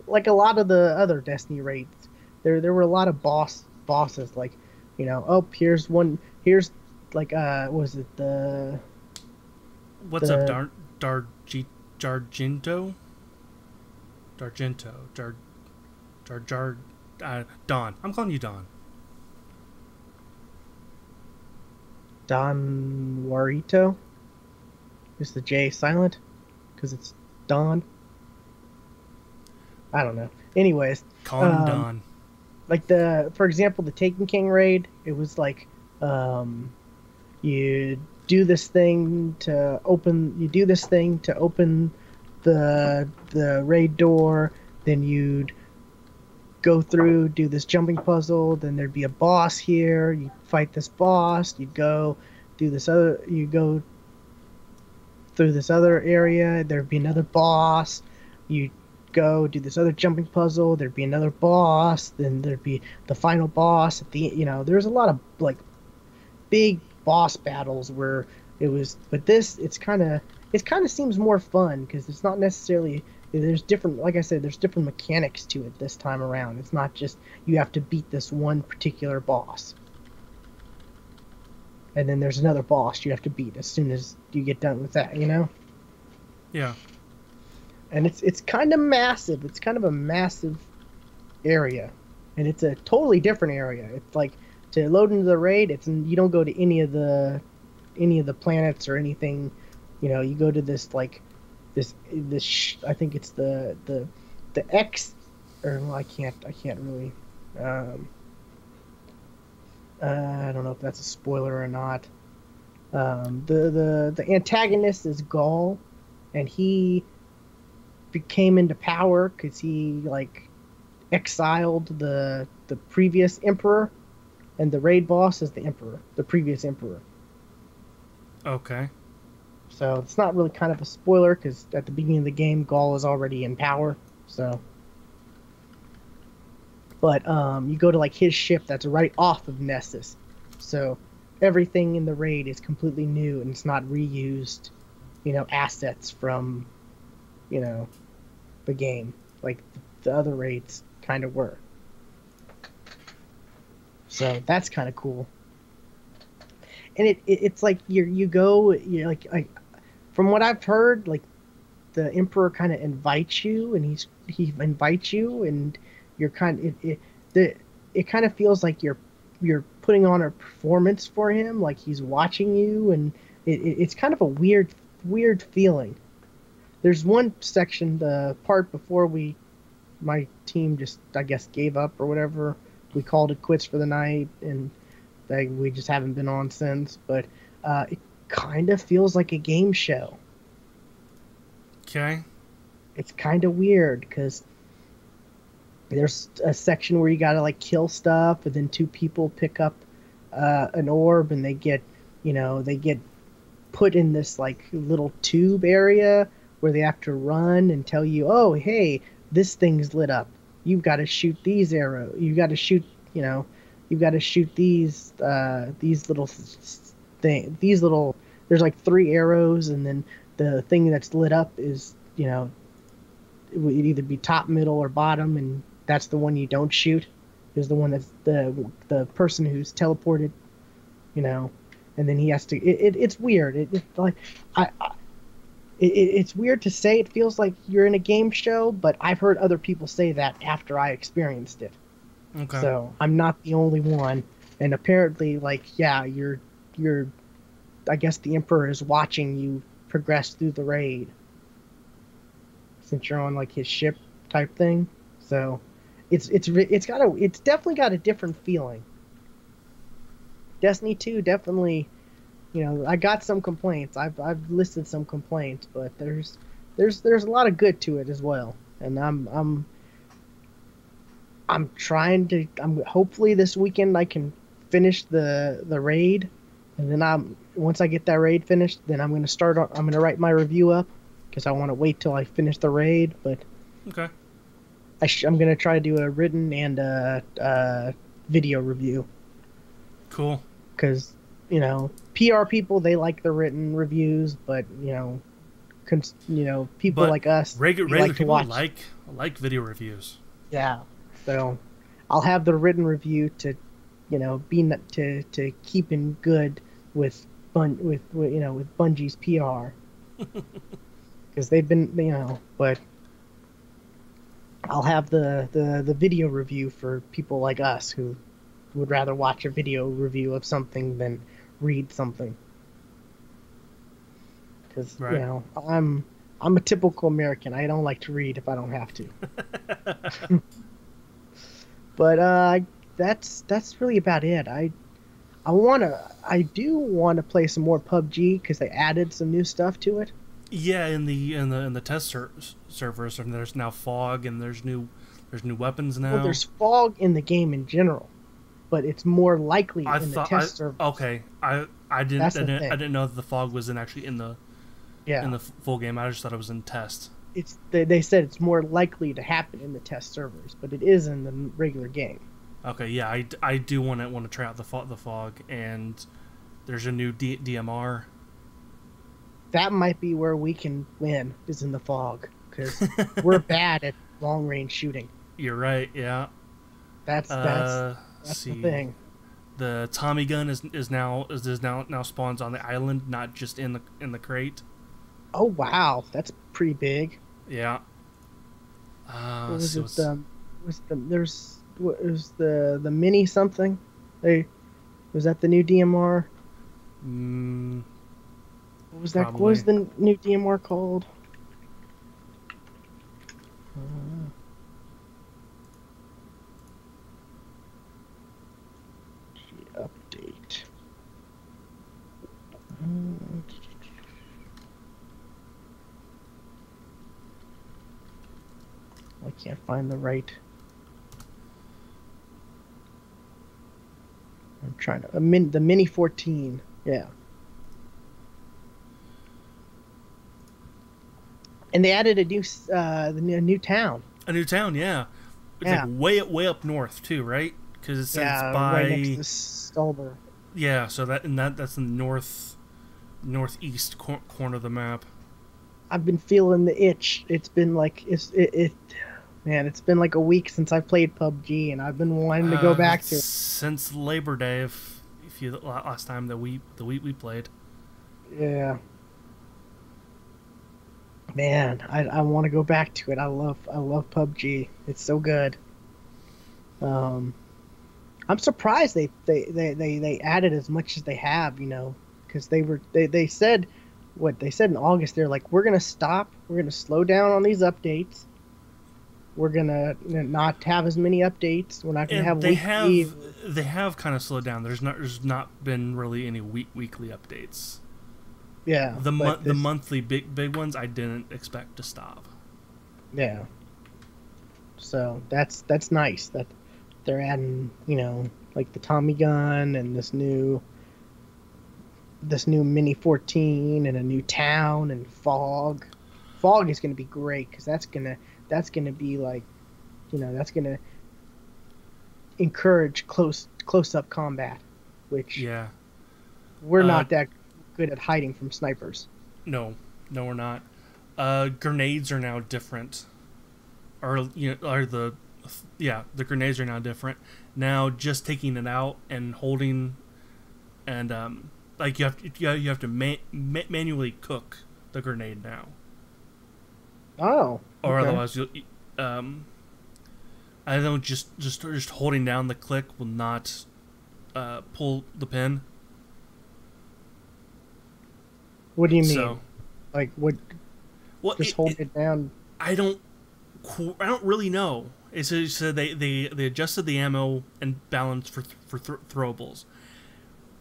other Destiny raids. There were a lot of bosses, like, oh, here's like was it What's up, the Dargento? Dargento. Don. I'm calling you Don. Don Warito? Is the J silent? Because it's Don? I don't know. Anyways, Call him Don. like for example, the Taken King raid, it was like, you do this thing to open the raid door, then you'd go through, do this jumping puzzle, then there'd be a boss here, you fight this boss, you go through this other area, there'd be another boss, you go do this other jumping puzzle, there'd be another boss, then there'd be the final boss at the, there's a lot of like big boss battles where it was, but this, it kind of seems more fun because it's not necessarily, there's different, like I said, there's different mechanics to it this time around. It's not just you have to beat this one particular boss, and then there's another boss you have to beat as soon as you get done with that, Yeah. And it's kind of massive. It's kind of a massive area, and it's a totally different area. It's like, to load into the raid, you don't go to any of the planets or anything. You go to this, like, this I think it's the X, or, well, I can't really, I don't know if that's a spoiler or not. The antagonist is Gaul, and he came into power because he, like, exiled the previous emperor, and the raid boss is the emperor, the previous emperor. Okay. So it's not really kind of a spoiler because at the beginning of the game, Gaul is already in power. So, but you go to, like, his ship that's right off of Nessus. So everything in the raid is completely new, and it's not reused, assets from, the game like the other raids kind of were. So that's kind of cool. And it's like you're like, from what I've heard, like, the emperor kind of invites you, and he invites you, and you're kind of, it kind of feels like you're putting on a performance for him, like he's watching you, and it's kind of a weird feeling. There's one section, the part before my team just, I guess, gave up or whatever. We called it quits for the night, and we just haven't been on since. But it kind of feels like a game show. Okay. It's kind of weird because there's a section where you gotta, like, kill stuff, and then two people pick up an orb, and they get put in this, like, little tube area where they have to run and tell you, oh, hey, this thing's lit up. You've got to shoot these arrows. You've got to shoot these little these little. There's like 3 arrows, and then the thing that's lit up is, it would either be top, middle, or bottom, and that's the one you don't shoot. Is the one that's the person who's teleported, and then he has to. It's weird. It's weird to say. It feels like you're in a game show, but I've heard other people say that after I experienced it. Okay. So I'm not the only one. And apparently, like, yeah, you're. I guess the Emperor is watching you progress through the raid. since you're on like his ship type thing. So it's definitely got a different feeling. Destiny 2 definitely, I got some complaints. I've listed some complaints, but there's a lot of good to it as well. And I'm trying to. I'm hopefully this weekend I can finish the raid, and then once I get that raid finished, then I'm gonna write my review up because I want to wait till I finish the raid. But Okay. I'm gonna try to do a written and a video review Cool. because PR people, they like the written reviews, but people But like us, we regular like to people watch. like video reviews. Yeah. So I'll have the written review to, to keep in good with with Bungie's PR because they've been, but I'll have the video review for people like us who would rather watch a video review of something than read something. Because Right. I'm a typical American. I don't like to read if I don't have to. But that's really about it. I do want to play some more PUBG because they added some new stuff to it. Yeah, in the test servers, and there's now fog, and there's new weapons now. Well, there's fog in the game in general, but it's more likely I in the thought test servers. okay. I didn't know that the fog was actually in the Yeah, full game. I just thought it was in test. they said it's more likely to happen in the test servers, but it is in the regular game. Okay, yeah, I do want to try out the fog, and there's a new DMR. That might be where we can win, is in the fog, because we're bad at long range shooting. You're right. Yeah. That's See. the thing. The Tommy gun is now spawns on the island, not just in the crate. Oh wow, that's pretty big. Yeah. What was it? What was the mini something? Was that the new DMR? What was that? Probably. What was the new DMR called? Update. I can't find the right. I'm trying to the Mini 14. Yeah. And they added a new town. A new town, yeah. It's Yeah. like way up north too, right? Because it says Yeah, by right next to Stolber. yeah. So that's in the northeast corner of the map. I've been feeling the itch. It's been like man, it's been like a week since I played PUBG, and I've been wanting to go back to it. Since Labor Day, if you last time that we played. Yeah. Man, I want to go back to it. I love PUBG. It's so good. I'm surprised they added as much as they have, because they said in August, they're like, we're gonna slow down on these updates. We're gonna not have as many updates. We're not gonna have weekly. They have kind of slowed down. There's not been really any weekly updates. Yeah, The monthly big ones I didn't expect to stop. Yeah. So that's nice that they're adding, like the Tommy gun and this new Mini 14 and a new town and fog. Fog is going to be great because that's going to be like, that's going to encourage close up combat, which Yeah. we're not that good at hiding from snipers. No, we're not. Grenades are now different. The grenades are now different. Now just taking it out and holding, and like you have to manually cook the grenade now. Oh. Or okay. otherwise I don't just holding down the click will not pull the pin. What do you mean? So, Like what? well, Just hold it down. I don't really know. It's so they adjusted the ammo and balance for throwables.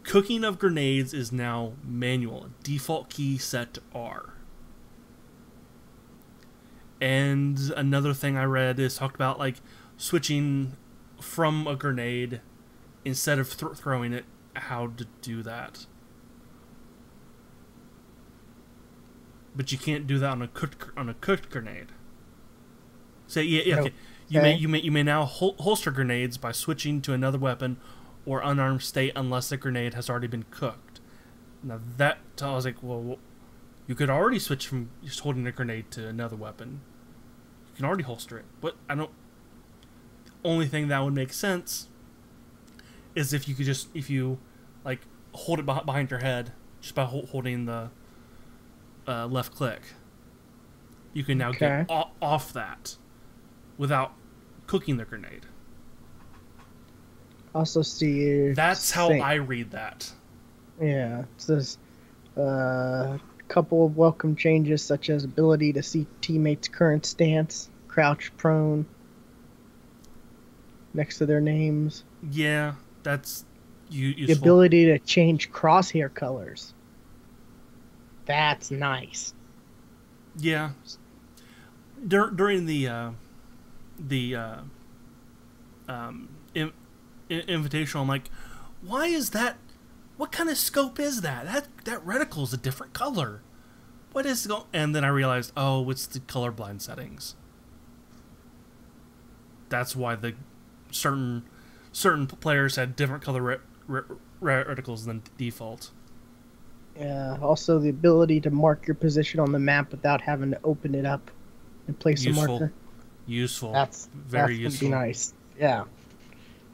Cooking of grenades is now manual. Default key set to R. And another thing I read is talked about like switching from a grenade instead of throwing it. How to do that? But you can't do that on a cooked grenade. So yeah, okay. You may now holster grenades by switching to another weapon or unarmed state unless the grenade has already been cooked. Now that I was like, well, you could already switch from just holding a grenade to another weapon. You can already holster it, but I don't. The only thing that would make sense is if you like hold it behind your head just by holding the left click. You can now get off that without cooking the grenade. Also see. That's how I read that. Yeah, it says couple of welcome changes such as ability to see teammates' current stance, crouch prone next to their names. Yeah, that's useful. The ability to change crosshair colors. That's nice. Yeah. During the invitational, I'm like, why is that? What kind of scope is that? That reticle's a different color. What is going? And then I realized, oh, it's the colorblind settings. That's why the certain players had different color reticles than default. Yeah. Also, the ability to mark your position on the map without having to open it up and place a marker. Useful. That's very useful. Be nice. Yeah.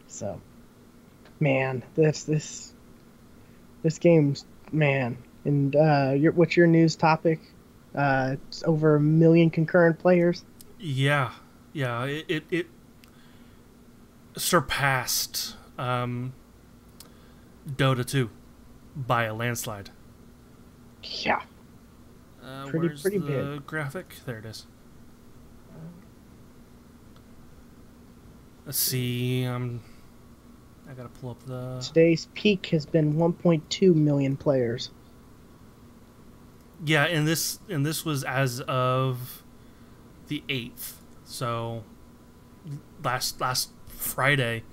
So, man, this game's man. And what's your news topic? It's over 1 million concurrent players. Yeah. It surpassed Dota 2 by a landslide. Yeah. Pretty the big graphic? There it is. Let's see. I gotta pull up the. Today's peak has been 1.2 million players. Yeah, and this was as of the 8th. So last Friday,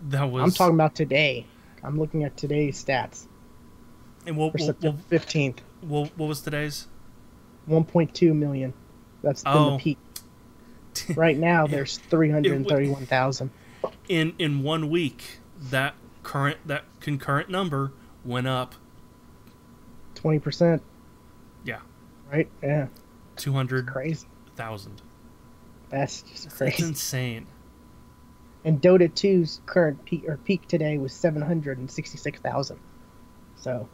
that was. I'm talking about today. I'm looking at today's stats. And we'll 15th. What was today's? 1.2 million. That's been the peak. Right now, there's 331,000. In 1 week, that concurrent number went up 20%. Yeah. Right? Yeah. 200,000. That's just crazy. That's insane. And Dota 2's current peak today was 766,000. So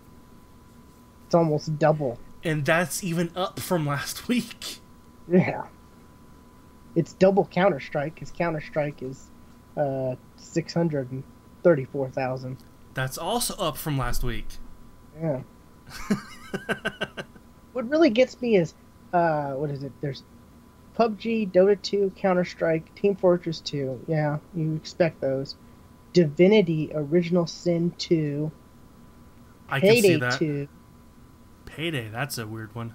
it's almost double. And that's even up from last week. Yeah. It's double Counter-Strike, because Counter-Strike is 634,000. That's also up from last week. Yeah. What really gets me is, what is it? There's PUBG, Dota 2, Counter-Strike, Team Fortress 2. Yeah, you expect those. Divinity, Original Sin 2. I can see that. 2. Payday, that's a weird one.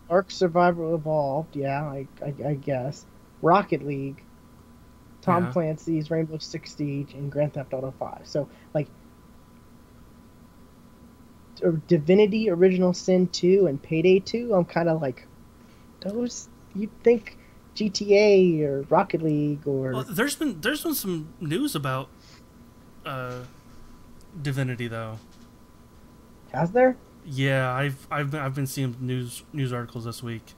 Ark Survival Evolved, yeah, I guess. Rocket League, Tom Clancy's Rainbow Six Siege, and Grand Theft Auto 5. So, like, Divinity, Original Sin 2, and Payday 2, I'm kind of like, those, you'd think GTA or Rocket League or... Well, there's been some news about Divinity, though. Has there? Yeah, I've been seeing news articles this week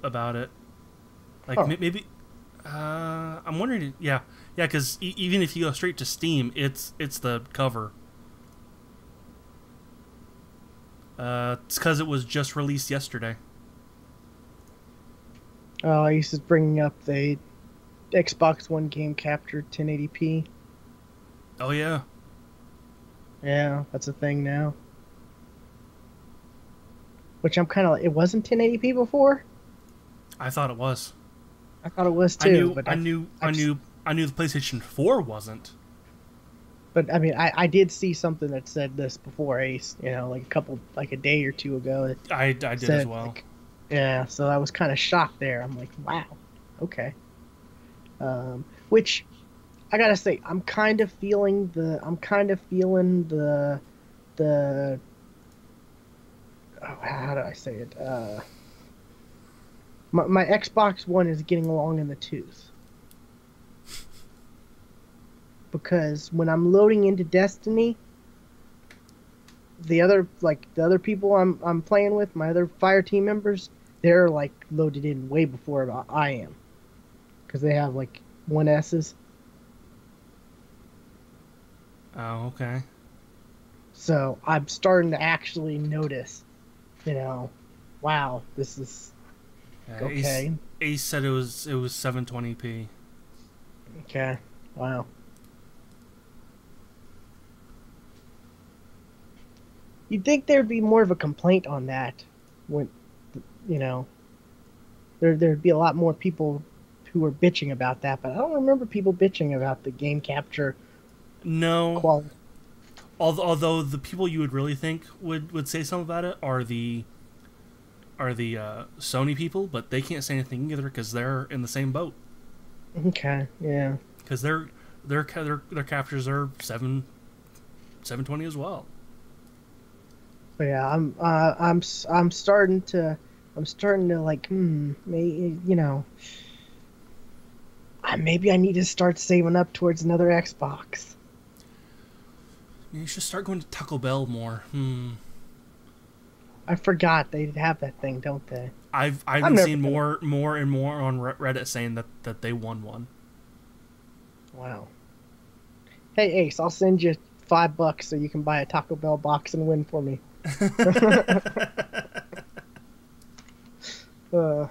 about it. Like maybe I'm wondering. Yeah, because even if you go straight to Steam, it's the cover. It's because it was just released yesterday. Oh, he's just bringing up the Xbox One game captured 1080p. Oh yeah. Yeah, that's a thing now. Which I'm kind of like, it wasn't 1080p before? I thought it was. I thought it was I too, knew, but I knew, I knew, I knew the PlayStation 4 wasn't. but I mean, I did see something that said this before Ace, like a day or two ago. That I did as said well. like, yeah. So I was kind of shocked there. I'm like, wow, okay. Which I gotta say, I'm kind of feeling the oh, how do I say it? My Xbox One is getting along in the twos because when I'm loading into Destiny, the other people I'm playing with, my other fire team members, they're like loaded in way before I am because they have like 1S's. Oh, okay. So I'm starting to actually notice, wow, this is Ace, okay. Ace said it was 720p. Okay, wow. You'd think there'd be more of a complaint on that when, you know, there'd be a lot more people who were bitching about that, but I don't remember people bitching about the game capture No, quality. although the people you would really think would say something about it are the Sony people, but they can't say anything either because they're in the same boat. Okay, yeah. Because their captures are 720 as well. So yeah, I'm starting to like, maybe I need to start saving up towards another Xbox. You should start going to Taco Bell more. I forgot they have that thing, don't they? I've I'm been never seeing gonna. more and more on Reddit saying that they won one. Wow. Hey Ace, I'll send you $5 so you can buy a Taco Bell box and win for me. uh,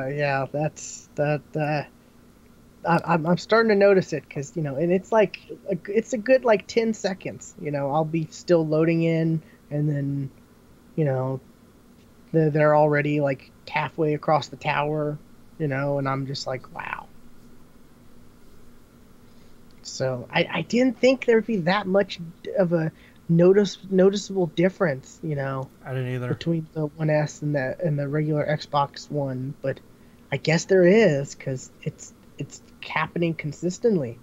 yeah, that's that. I'm starting to notice it because and it's like it's a good like 10 seconds. I'll be still loading in, and then you know they're already like halfway across the tower, and I'm just like, wow. So I didn't think there'd be that much of a noticeable difference, I didn't either. between the 1S and the regular Xbox One, but I guess there is because it's happening consistently.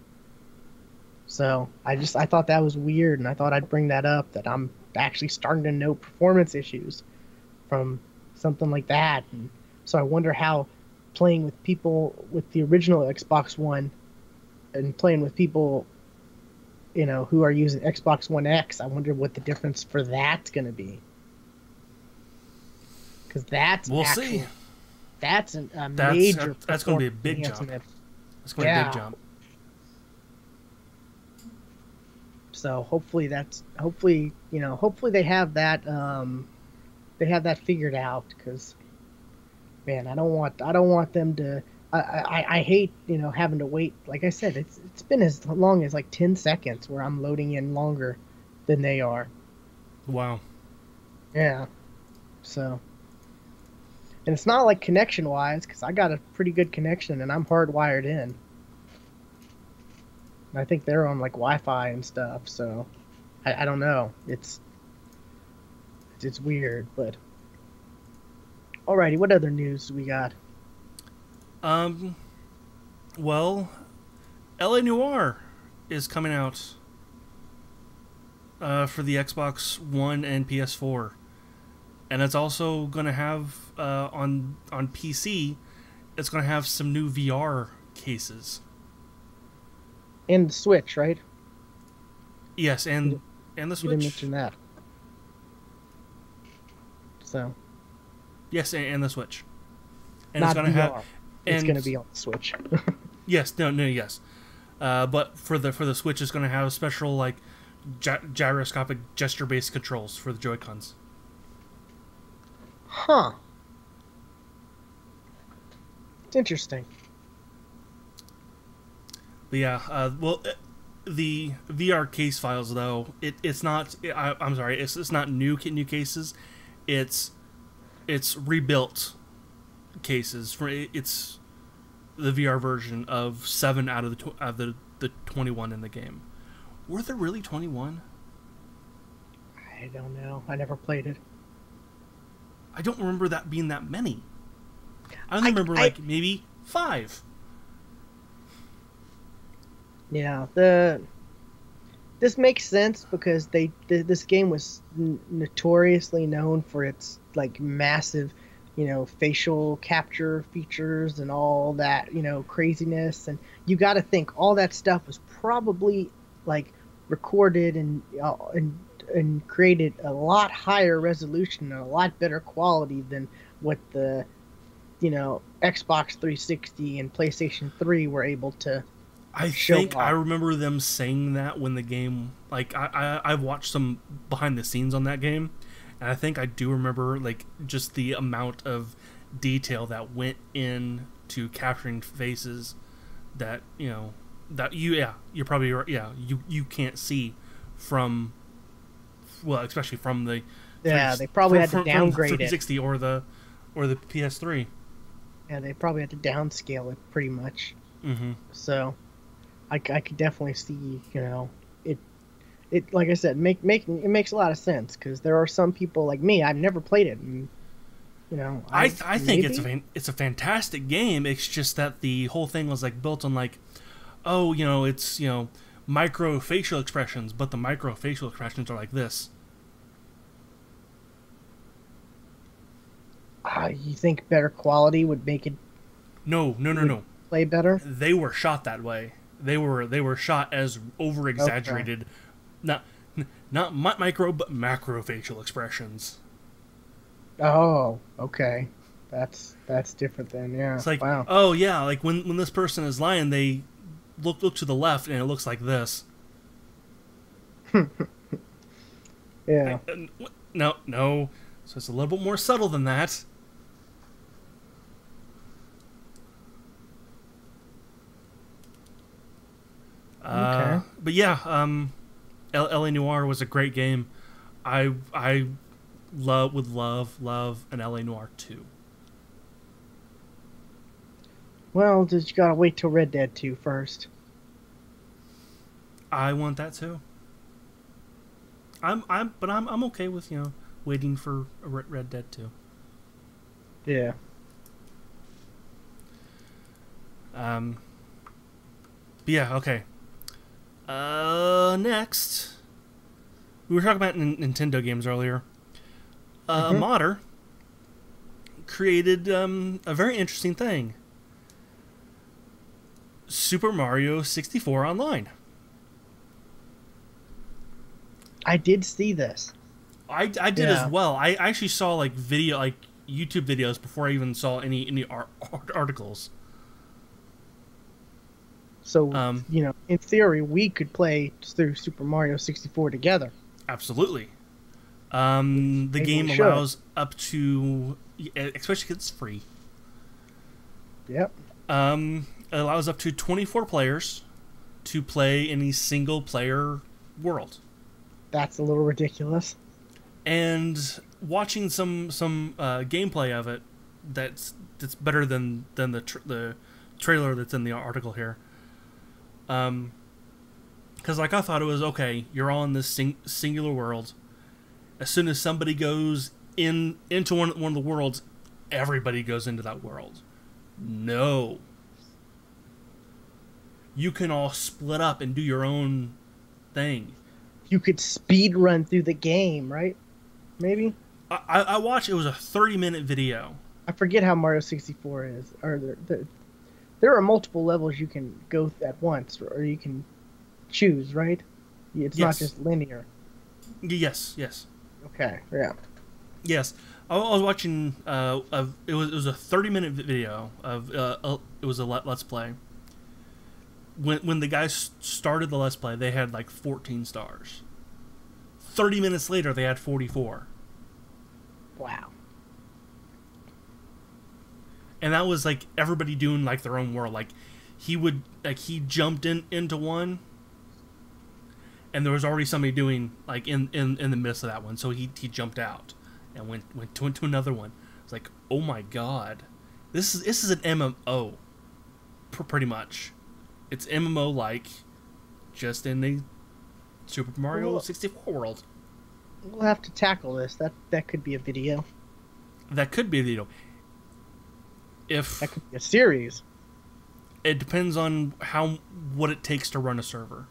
So I thought that was weird, and I thought I'd bring that up that I'm actually starting to note performance issues from something like that, and so I wonder how playing with people with the original Xbox One and playing with people who are using Xbox One X, I wonder what the difference for that's going to be. Because We'll see. That's a major. That's going to be a big jump. That's going to be a big jump. So hopefully they have that figured out, because man, I don't want them to. I hate having to wait. Like I said, it's been as long as like 10 seconds where I'm loading in longer than they are. Wow. Yeah. So, and it's not like connection wise, because I got a pretty good connection and I'm hardwired in. And I think they're on like Wi-Fi and stuff. So I don't know. It's weird, but alrighty. What other news do we got? Well, LA Noire is coming out for the Xbox One and PS4, and it's also going to have on PC. It's going to have some new VR cases. And the Switch, right? Yes, and the Switch. You didn't mention that. So. Yes, and the Switch. And not it's going to VR. have. It's going to be on the Switch. Yes, yes. But for the Switch, it's going to have special like gyroscopic gesture-based controls for the Joy-Cons. Huh. It's interesting. But yeah, the VR case files though, it's not. I'm sorry, it's not new cases. It's it's rebuilt cases for it's the VR version of 7 out of the 21 in the game. Were there really 21? I don't know. I never played it. I don't remember that being that many. I only remember like maybe 5. Yeah, this makes sense because this game was notoriously known for its like massive, facial capture features and all that, craziness. And you got to think all that stuff was probably like recorded and created a lot higher resolution and a lot better quality than what the Xbox 360 and PlayStation 3 were able to show off. I remember them saying that when the game, like I've watched some behind the scenes on that game, and I think I do remember like just the amount of detail that went into capturing faces that you're probably right, you can't see from, well, especially from the they probably had to downgrade from the 360 or the PS3. Yeah, they probably had to downscale it pretty much. Mm-hmm. So I could definitely see, it like I said, it makes a lot of sense because there are some people like me, I've never played it, and I think it's a fantastic game. It's just that the whole thing was like built on like, it's micro facial expressions, but the micro facial expressions are like this. You think better quality would make it? No. Play better? They were shot that way. They were shot as over exaggerated, okay. Not micro but macro facial expressions. Oh, okay. That's different then. Yeah. It's like, wow. Oh yeah, like when this person is lying, they look to the left and it looks like this. Yeah. No. So it's a little bit more subtle than that. Okay. But yeah, LA Noire was a great game. I would love an LA Noire 2. Well, just you gotta wait till Red Dead 2 first. I want that too. I'm okay with waiting for Red Dead 2. Yeah. But yeah, okay. Next, we were talking about Nintendo games earlier. A modder created a very interesting thing. Super Mario 64 Online. I did see this. I did as well. I actually saw like YouTube videos before I even saw any articles. So, in theory, we could play through Super Mario 64 together. Absolutely. The game allows up to, especially because it's free. Yep. It allows up to 24 players to play in a single-player world. That's a little ridiculous. And watching some gameplay of it, that's better than the trailer that's in the article here. Because like I thought it was okay. You're on this singular world. As soon as somebody goes into one of the worlds, everybody goes into that world. No. You can all split up and do your own thing. You could speed run through the game, right? Maybe? I watched, it was a 30-minute video. I forget how Mario 64 is. There are multiple levels you can go at once, or you can choose, right? It's not just linear. Yes. Okay, yeah. Yes. I was watching, it was a 30-minute video of, it was a Let's Play. When the guys started the Let's Play, they had like 14 stars. 30 minutes later, they had 44. Wow. And that was like everybody doing like their own world. Like he jumped into one, and there was already somebody doing like in the midst of that one. So he jumped out and went to another one. It's like, oh my god, this is an MMO, pretty much. It's MMO like, just in the Super Mario 64 world. We'll have to tackle this. That could be a video. That could be a video. That could be a series. It depends on what it takes to run a server.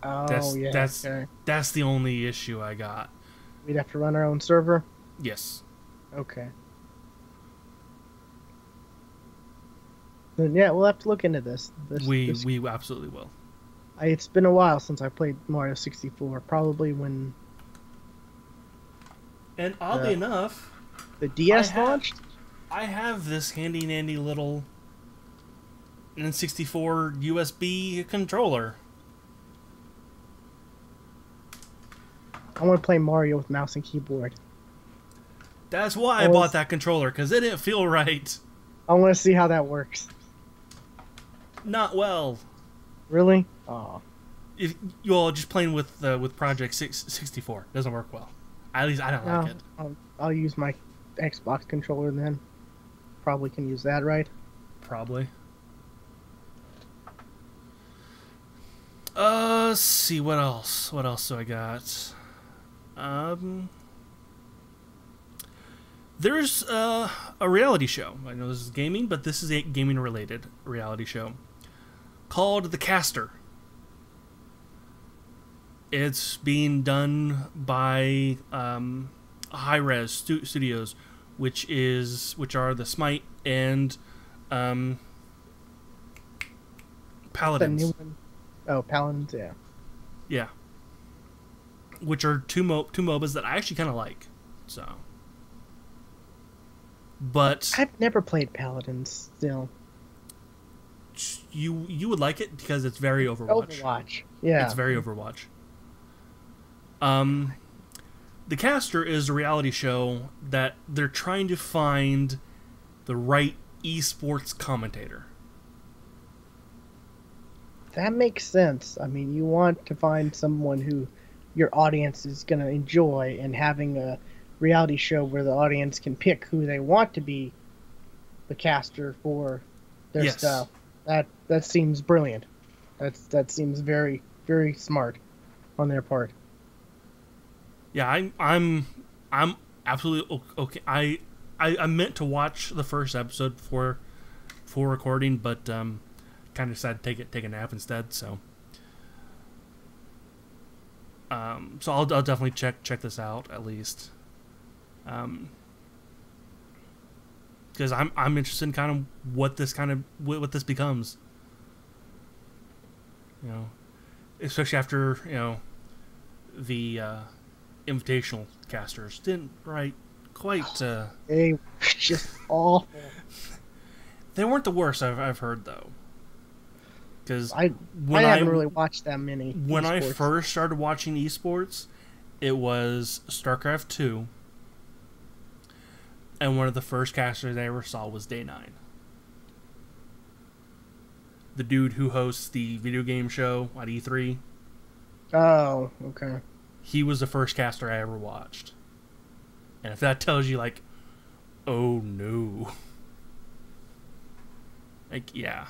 Oh, That's the only issue I got. We'd have to run our own server? Yes. Okay. Then yeah, we'll have to look into this. We absolutely will. It's been a while since I played Mario 64. Probably when... And oddly enough... The DS launched? I have this handy-dandy little N64 USB controller. I want to play Mario with mouse and keyboard. That's why I bought that controller, because it didn't feel right. I want to see how that works. Not well. Really? Oh. If you all just playing with Project 64 doesn't work well. At least I don't like it. I'll use my Xbox controller then. Probably can use that, right? Probably. Let's see, what else? What else do I got? There's a reality show. I know this is gaming, but this is a gaming-related reality show called The Caster. It's being done by Hi-Rez Studios, which are the Smite and Paladins. The new one. Oh, Paladins, yeah. Yeah. Which are two MOBAs that I actually kind of like. So. But I've never played Paladins still. You would like it because it's very Overwatch. Overwatch. Yeah. It's very Overwatch. The Caster is a reality show that they're trying to find the right esports commentator. That makes sense. I mean, you want to find someone who your audience is going to enjoy, and having a reality show where the audience can pick who they want to be the caster for their stuff. That seems brilliant. That seems very, very smart on their part. Yeah, I'm absolutely okay. I meant to watch the first episode before recording, but kind of decided to take a nap instead. So I'll definitely check this out at least. Because I'm interested in kind of what this becomes. You know, especially after the invitational casters didn't write quite. They were just awful. They weren't the worst I've heard though. Because I haven't really watched that many. When I first started watching esports, it was StarCraft 2. And one of the first casters I ever saw was Day9. The dude who hosts the video game show at E3. Oh, okay. He was the first caster I ever watched. And if that tells you, like, oh no. Like, yeah.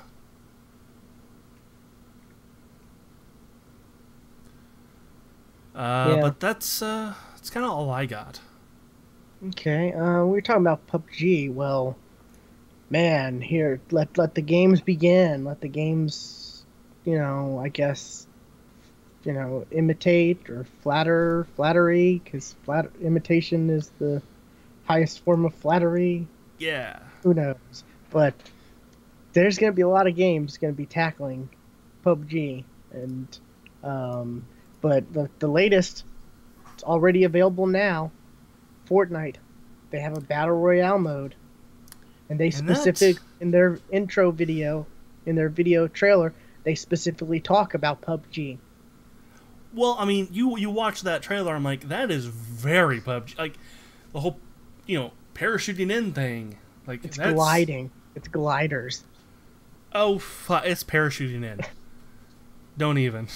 But that's kind of all I got. Okay, we were talking about PUBG. Well, man, here, let the games begin. Let the games, I guess, imitate or flattery, because imitation is the highest form of flattery. Yeah. Who knows? But there's going to be a lot of games going to be tackling PUBG, and but the latest, it's already available now. Fortnite, they have a battle royale mode, and they in their intro video, in their video trailer, they specifically talk about PUBG. Well, I mean, you watch that trailer, I'm like, that is very PUBG. Like the whole, parachuting in thing. Like it's gliding. It's gliders. Oh, it's parachuting in. Don't even.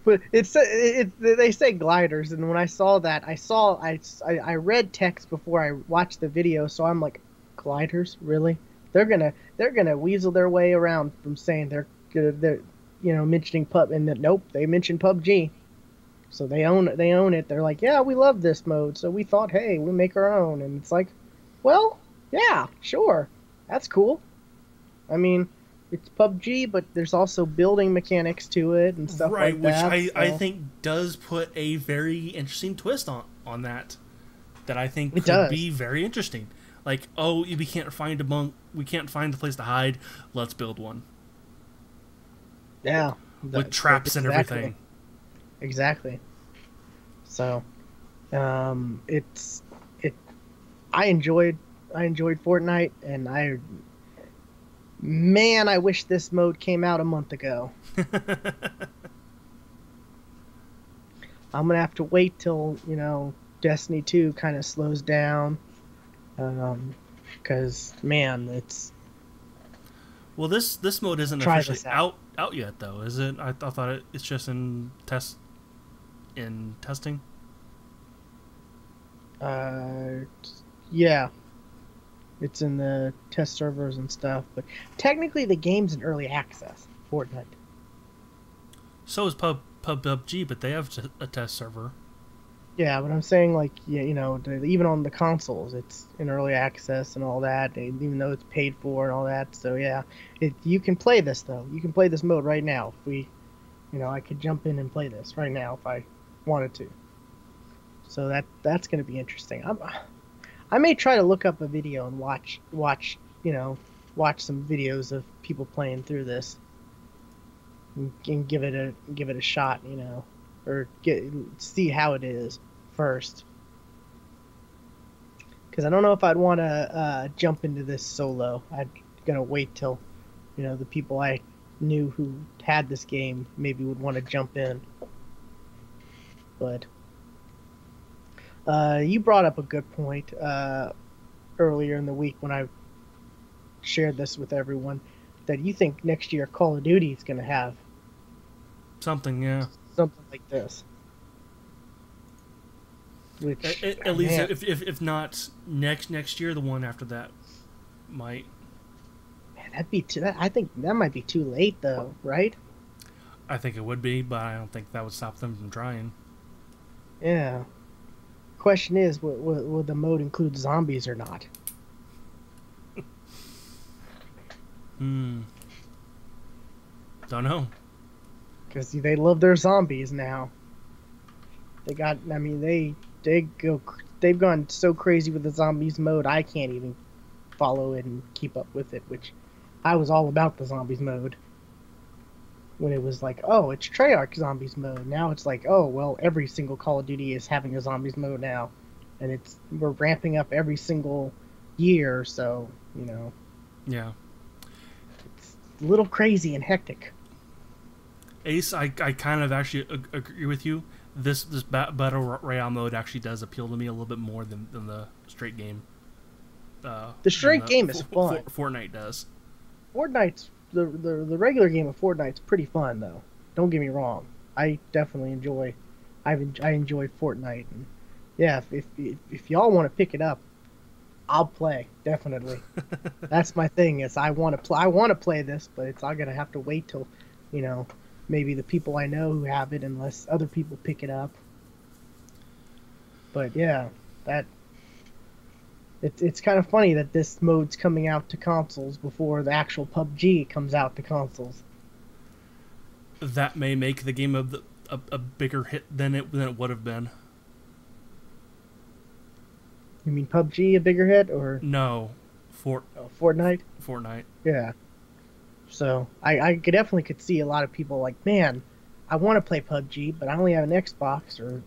But they say gliders, and when I saw that, I read text before I watched the video, so I'm like, gliders, really? They're gonna weasel their way around from saying they're mentioning pub, and then nope, they mentioned PUBG, so they own it. They're like, yeah, we love this mode, so we thought, hey, we make our own, and it's like, well, yeah, sure, that's cool. I mean, it's PUBG, but there's also building mechanics to it and stuff Right, like which that. I So think does put a very interesting twist on that I think it could does. be very interesting. Like, oh, we can't find a monk, we can't find a place to hide. Let's build one Yeah. with traps and Exactly. everything. Exactly. So, it's it. I enjoyed Fortnite, and I wish this mode came out a month ago. I'm gonna have to wait till Destiny 2 kind of slows down, because man, it's Well, this mode isn't try officially this out. out yet, though, is it? I thought it's just in testing. Uh, yeah, it's in the test servers and stuff, but technically the game's in early access. Fortnite. So is PUBG, but they have a test server. Yeah, but I'm saying like yeah, even on the consoles, it's in early access and all that. Even though it's paid for and all that. So yeah, you can play this though. You can play this mode right now. If I could jump in and play this right now if I wanted to. So that's gonna be interesting. I may try to look up a video and watch some videos of people playing through this and give it a shot, or see how it is first. Because I don't know if I'd want to jump into this solo. I'm gonna wait till the people I knew who had this game maybe would want to jump in. But you brought up a good point earlier in the week when I shared this with everyone, that you think next year Call of Duty is going to have Something, yeah. something like this. Which At least if not next year, the one after that might. man, that'd be too. I think that might be too late though, right? I think it would be, but I don't think that would stop them from trying. Yeah. Question is, will the mode include zombies or not? Hmm. Don't know. Because they love their zombies now. I mean, they've gone so crazy with the zombies mode. I can't even follow it and keep up with it. Which I was all about the zombies mode when it was like, oh, it's Treyarch zombies mode. Now it's like, oh, well, every single Call of Duty is having a zombies mode now, and we're ramping up every single year. So Yeah. it's a little crazy and hectic. Ace, I kind of actually agree with you. This battle royale mode actually does appeal to me a little bit more than the straight game. The straight game is fun. Fortnite does. Fortnite's the regular game of Fortnite's pretty fun though. Don't get me wrong. I definitely enjoy. I enjoy Fortnite, and yeah, if y'all want to pick it up, I'll play definitely. That's my thing. Is I want to play this, but I'm gonna have to wait till, maybe the people I know who have it, unless other people pick it up. But yeah, it's kind of funny that this mode's coming out to consoles before the actual PUBG comes out to consoles. That may make the game a bigger hit than it would have been. You mean PUBG a bigger hit or No, Fortnite? Fortnite. Yeah. So I could see a lot of people like, man, I want to play PUBG, but I only have an Xbox, or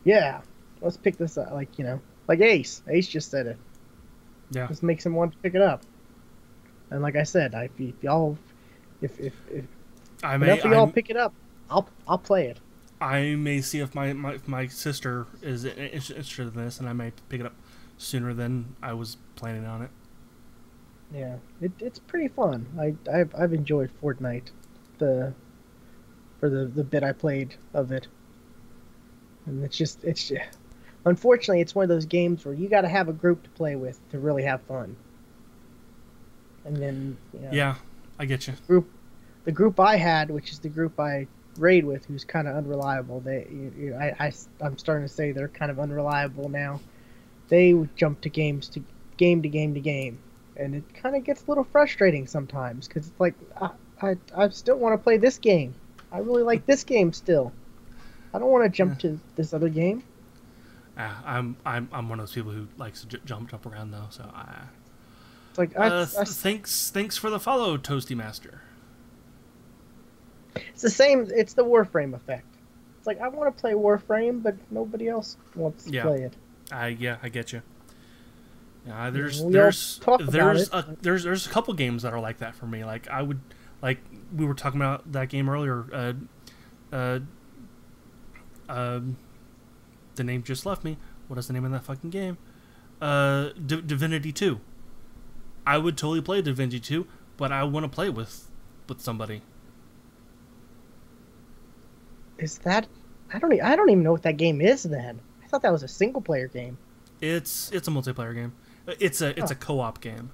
yeah, let's pick this up. Like Ace just said it. Yeah. This makes him want to pick it up. And like I said, if y'all enough of y'all pick it up, I'll play it. I may see if my sister is interested in this, and I may pick it up sooner than I was planning on it. Yeah, it's pretty fun. I've enjoyed Fortnite. The for the bit I played of it. And unfortunately, it's one of those games where you got to have a group to play with to really have fun. And then, Yeah, I get you. The group I had, which is the group I raid with, who's kind of unreliable. I'm starting to say they're kind of unreliable now. They would jump to game to game, and it kind of gets a little frustrating sometimes because it's like I still want to play this game. I really like this game still. I don't want to jump to this other game. I'm one of those people who likes to jump around though. So it's like thanks for the follow, Toasty Master. It's the same. It's the Warframe effect. It's like I want to play Warframe, but nobody else wants to play it. I get you. Yeah, there's a couple games that are like that for me. Like we were talking about that game earlier. The name just left me. What is the name of that fucking game? Divinity 2. I would totally play Divinity 2, but I want to play with somebody. Is that? I don't even know what that game is. Then I thought that was a single player game. It's a multiplayer game. It's a co-op game.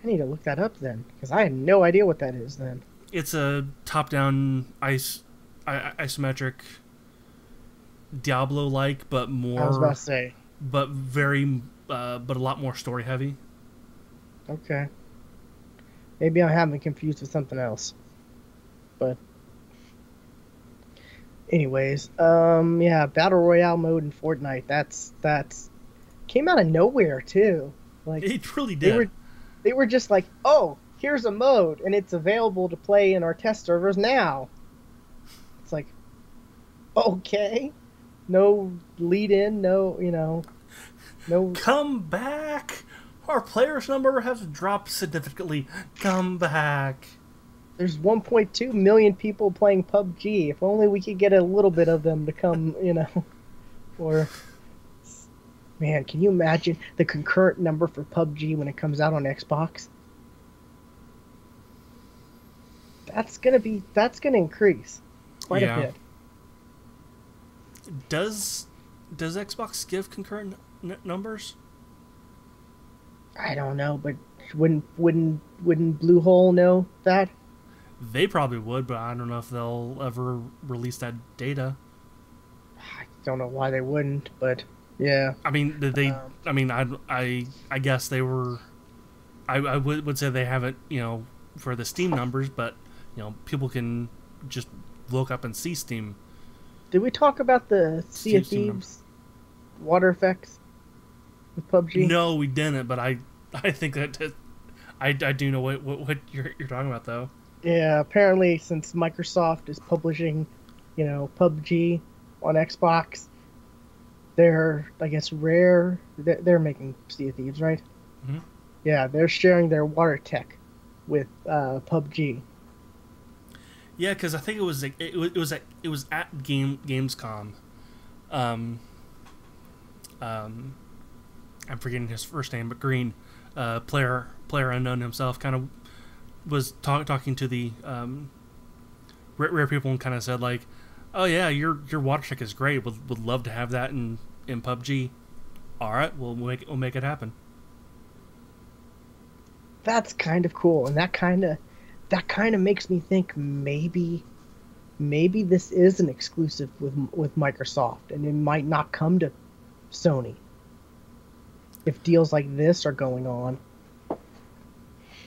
I need to look that up then, because I had no idea what that is. Then it's a top-down isometric Diablo-like, but more. I was about to say, but but a lot more story heavy. Okay. Maybe I'm having confused with something else, but. Anyways, yeah, Battle Royale mode in Fortnite, that's came out of nowhere too. Like it really did. They were just like, "Oh, here's a mode and it's available to play in our test servers now." It's like, "Okay." No lead in, no. Come back. Our players number has dropped significantly. Come back. There's 1.2 million people playing PUBG. If only we could get a little bit of them to come, Or, man, can you imagine the concurrent number for PUBG when it comes out on Xbox? That's gonna increase quite a bit. Does Xbox give concurrent numbers? I don't know, but wouldn't Bluehole know that? They probably would, but I don't know if they'll ever release that data. I don't know why they wouldn't, but yeah. I mean, I guess they were. I would say they haven't, for the Steam numbers, but people can just look up and see Steam. Did we talk about the Sea of Thieves water effects with PUBG? No, we didn't. But I think that I do know what you're talking about though. Yeah, apparently since Microsoft is publishing, PUBG on Xbox, they're, I guess, they're making Sea of Thieves, right? Mm-hmm. Yeah, they're sharing their water tech with PUBG. Yeah, because I think it was at Gamescom. I'm forgetting his first name, but Green, player unknown himself, kind of was talking to the rare people and kind of said like, "Oh yeah, your water check is great. Would love to have that in PUBG. All right, we'll make it happen." That's kind of cool, and that kind of makes me think maybe this is an exclusive with Microsoft, and it might not come to Sony if deals like this are going on.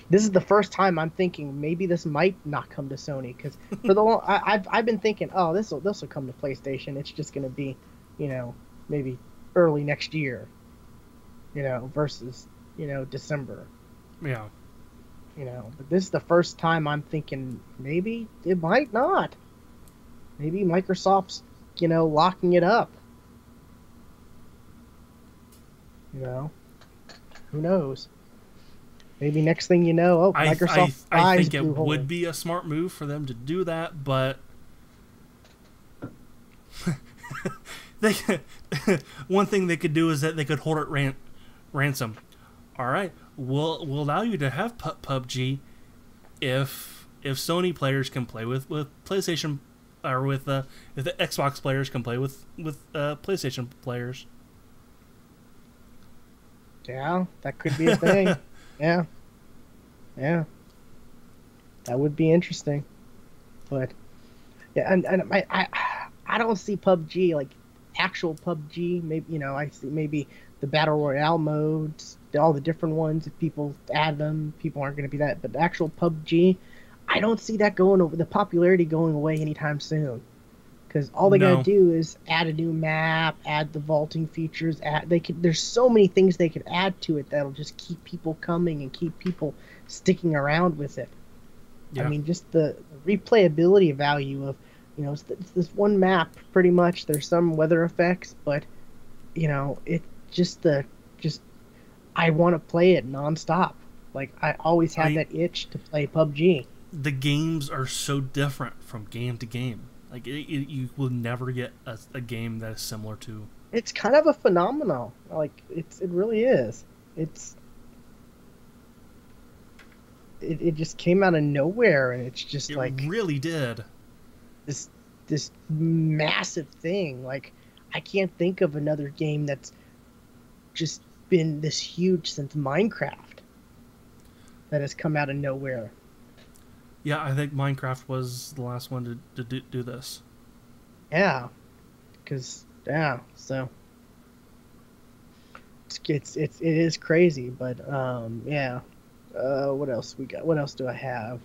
This is the first time I'm thinking maybe this might not come to Sony, because for I've been thinking, oh, this will come to PlayStation. It's just going to be, maybe early next year, versus December. Yeah. But this is the first time I'm thinking maybe it might not. Maybe Microsoft's, locking it up. Who knows? Maybe next thing you know, Microsoft I think it Bluehole. would be a smart move for them to do that, but one thing they could do is that they could hold it ransom. All right, we'll allow you to have PUBG if Sony players can play with PlayStation if the Xbox players can play with PlayStation players. Yeah, that could be a thing. Yeah, yeah, that would be interesting. But yeah, and I don't see PUBG like actual PUBG. Maybe I see maybe the battle royale modes, all the different ones. If people add them, people aren't going to be that. But the actual PUBG, I don't see that going over the popularity going away anytime soon. Because all they gotta No. do is add a new map, add the vaulting features. There's so many things they could add to it that'll just keep people coming and keep people sticking around with it. I Yeah. mean, just the replayability value of, it's this one map pretty much. There's some weather effects, but it just just I want to play it nonstop. Like I always had I that itch to play PUBG. The games are so different from game to game. Like you will never get a game that is similar to. It's kind of a phenomenon. Like it really is. It just came out of nowhere, and it's just It like really did. this this massive thing. Like I can't think of another game that's just been this huge since Minecraft that has come out of nowhere. Yeah, I think Minecraft was the last one to do this. Yeah, so it is crazy, but yeah. What else we got? What else do I have?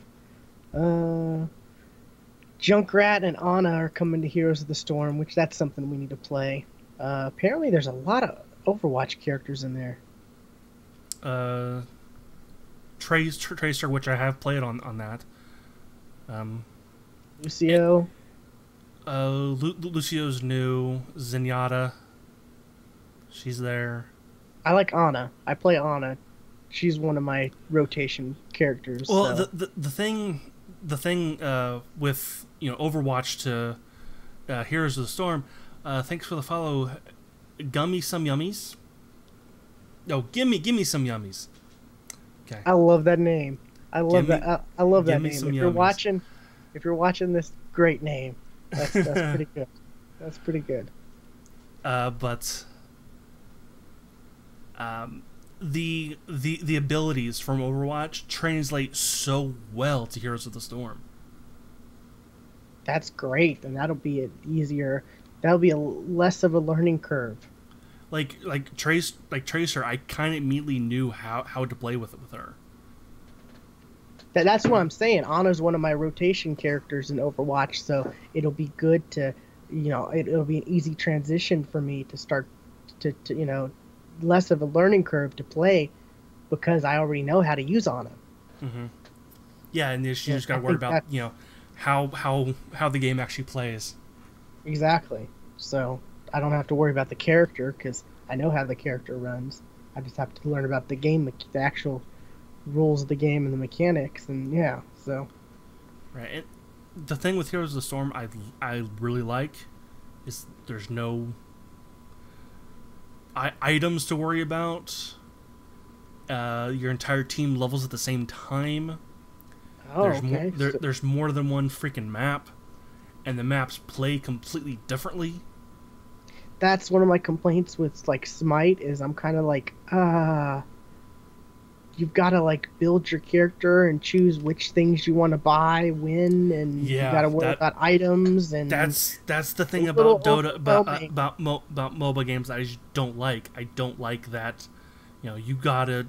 Junkrat and Ana are coming to Heroes of the Storm, which that's something we need to play. Apparently, there's a lot of Overwatch characters in there. Tracer, which I have played on that. Lucio. Lucio's new. Zenyatta. She's there. I like Ana. I play Ana. She's one of my rotation characters. Well, so. the thing with Overwatch to Heroes of the Storm. Thanks for the follow. Gummy some yummies. No, give me some yummies. Okay. I love that name. I love that. I love that name. If you're watching this, great name. That's pretty good. That's pretty good. But the abilities from Overwatch translate so well to Heroes of the Storm. That's great, and that'll be easier. That'll be a less of a learning curve. Like Tracer, I kind of immediately knew how to play with her. That's what I'm saying. Ana's one of my rotation characters in Overwatch, so it'll be good to, it'll be an easy transition for me to start to less of a learning curve to play because I already know how to use Ana. Mm-hmm. Yeah, and you just got to worry about how the game actually plays. Exactly. So I don't have to worry about the character because I know how the character runs. I just have to learn about the game, the actual rules of the game and the mechanics, and yeah. So right. And the thing with Heroes of the Storm I really like is there's no items to worry about. Your entire team levels at the same time. Oh, there's more than one freaking map, and the maps play completely differently. That's one of my complaints with like Smite is I'm kind of like you've got to like build your character and choose which things you want to buy when, and you got to worry about items, and that's the thing about Dota about MOBA games that I just don't like. I don't like that you gotta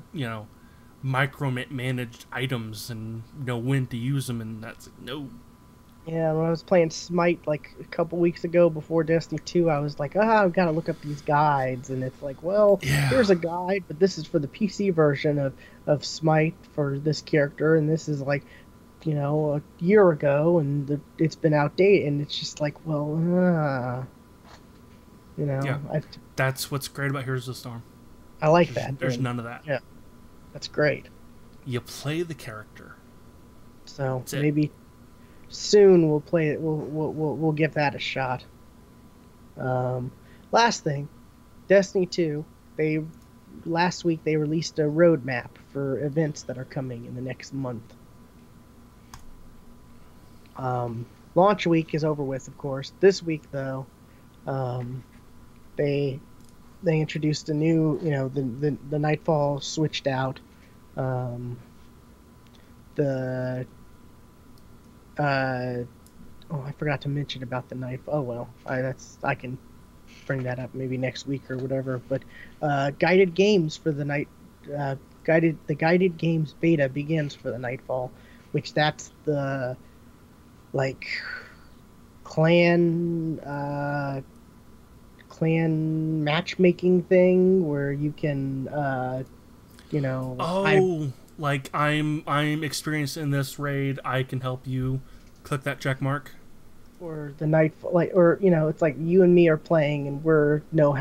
micromanage items and know when to use them, and that's no. Yeah, when I was playing Smite like a couple weeks ago before Destiny 2, I was like, I've got to look up these guides, and it's like, well, here's a guide, but this is for the PC version of Smite for this character, and this is like, a year ago, and it's been outdated, and it's just like, well, Yeah, that's what's great about Heroes of the Storm. I like that. There's none of that. Yeah, that's great. You play the character. So maybe soon we'll play it. We'll give that a shot. Last thing, Destiny 2. Last week they released a roadmap for events that are coming in the next month. launch week is over with, of course. This week, though, um, they they introduced a new, the Nightfall switched out. Um, the uh, oh, I forgot to mention about the knife. Oh well, I can bring that up maybe next week or whatever. But guided games for the night, guided games beta begins for the Nightfall, which that's the like clan clan matchmaking thing where you can I Oh, like I'm experienced in this raid. I can help you. Click that check mark. or the Nightfall, like, or it's like you and me are playing and we know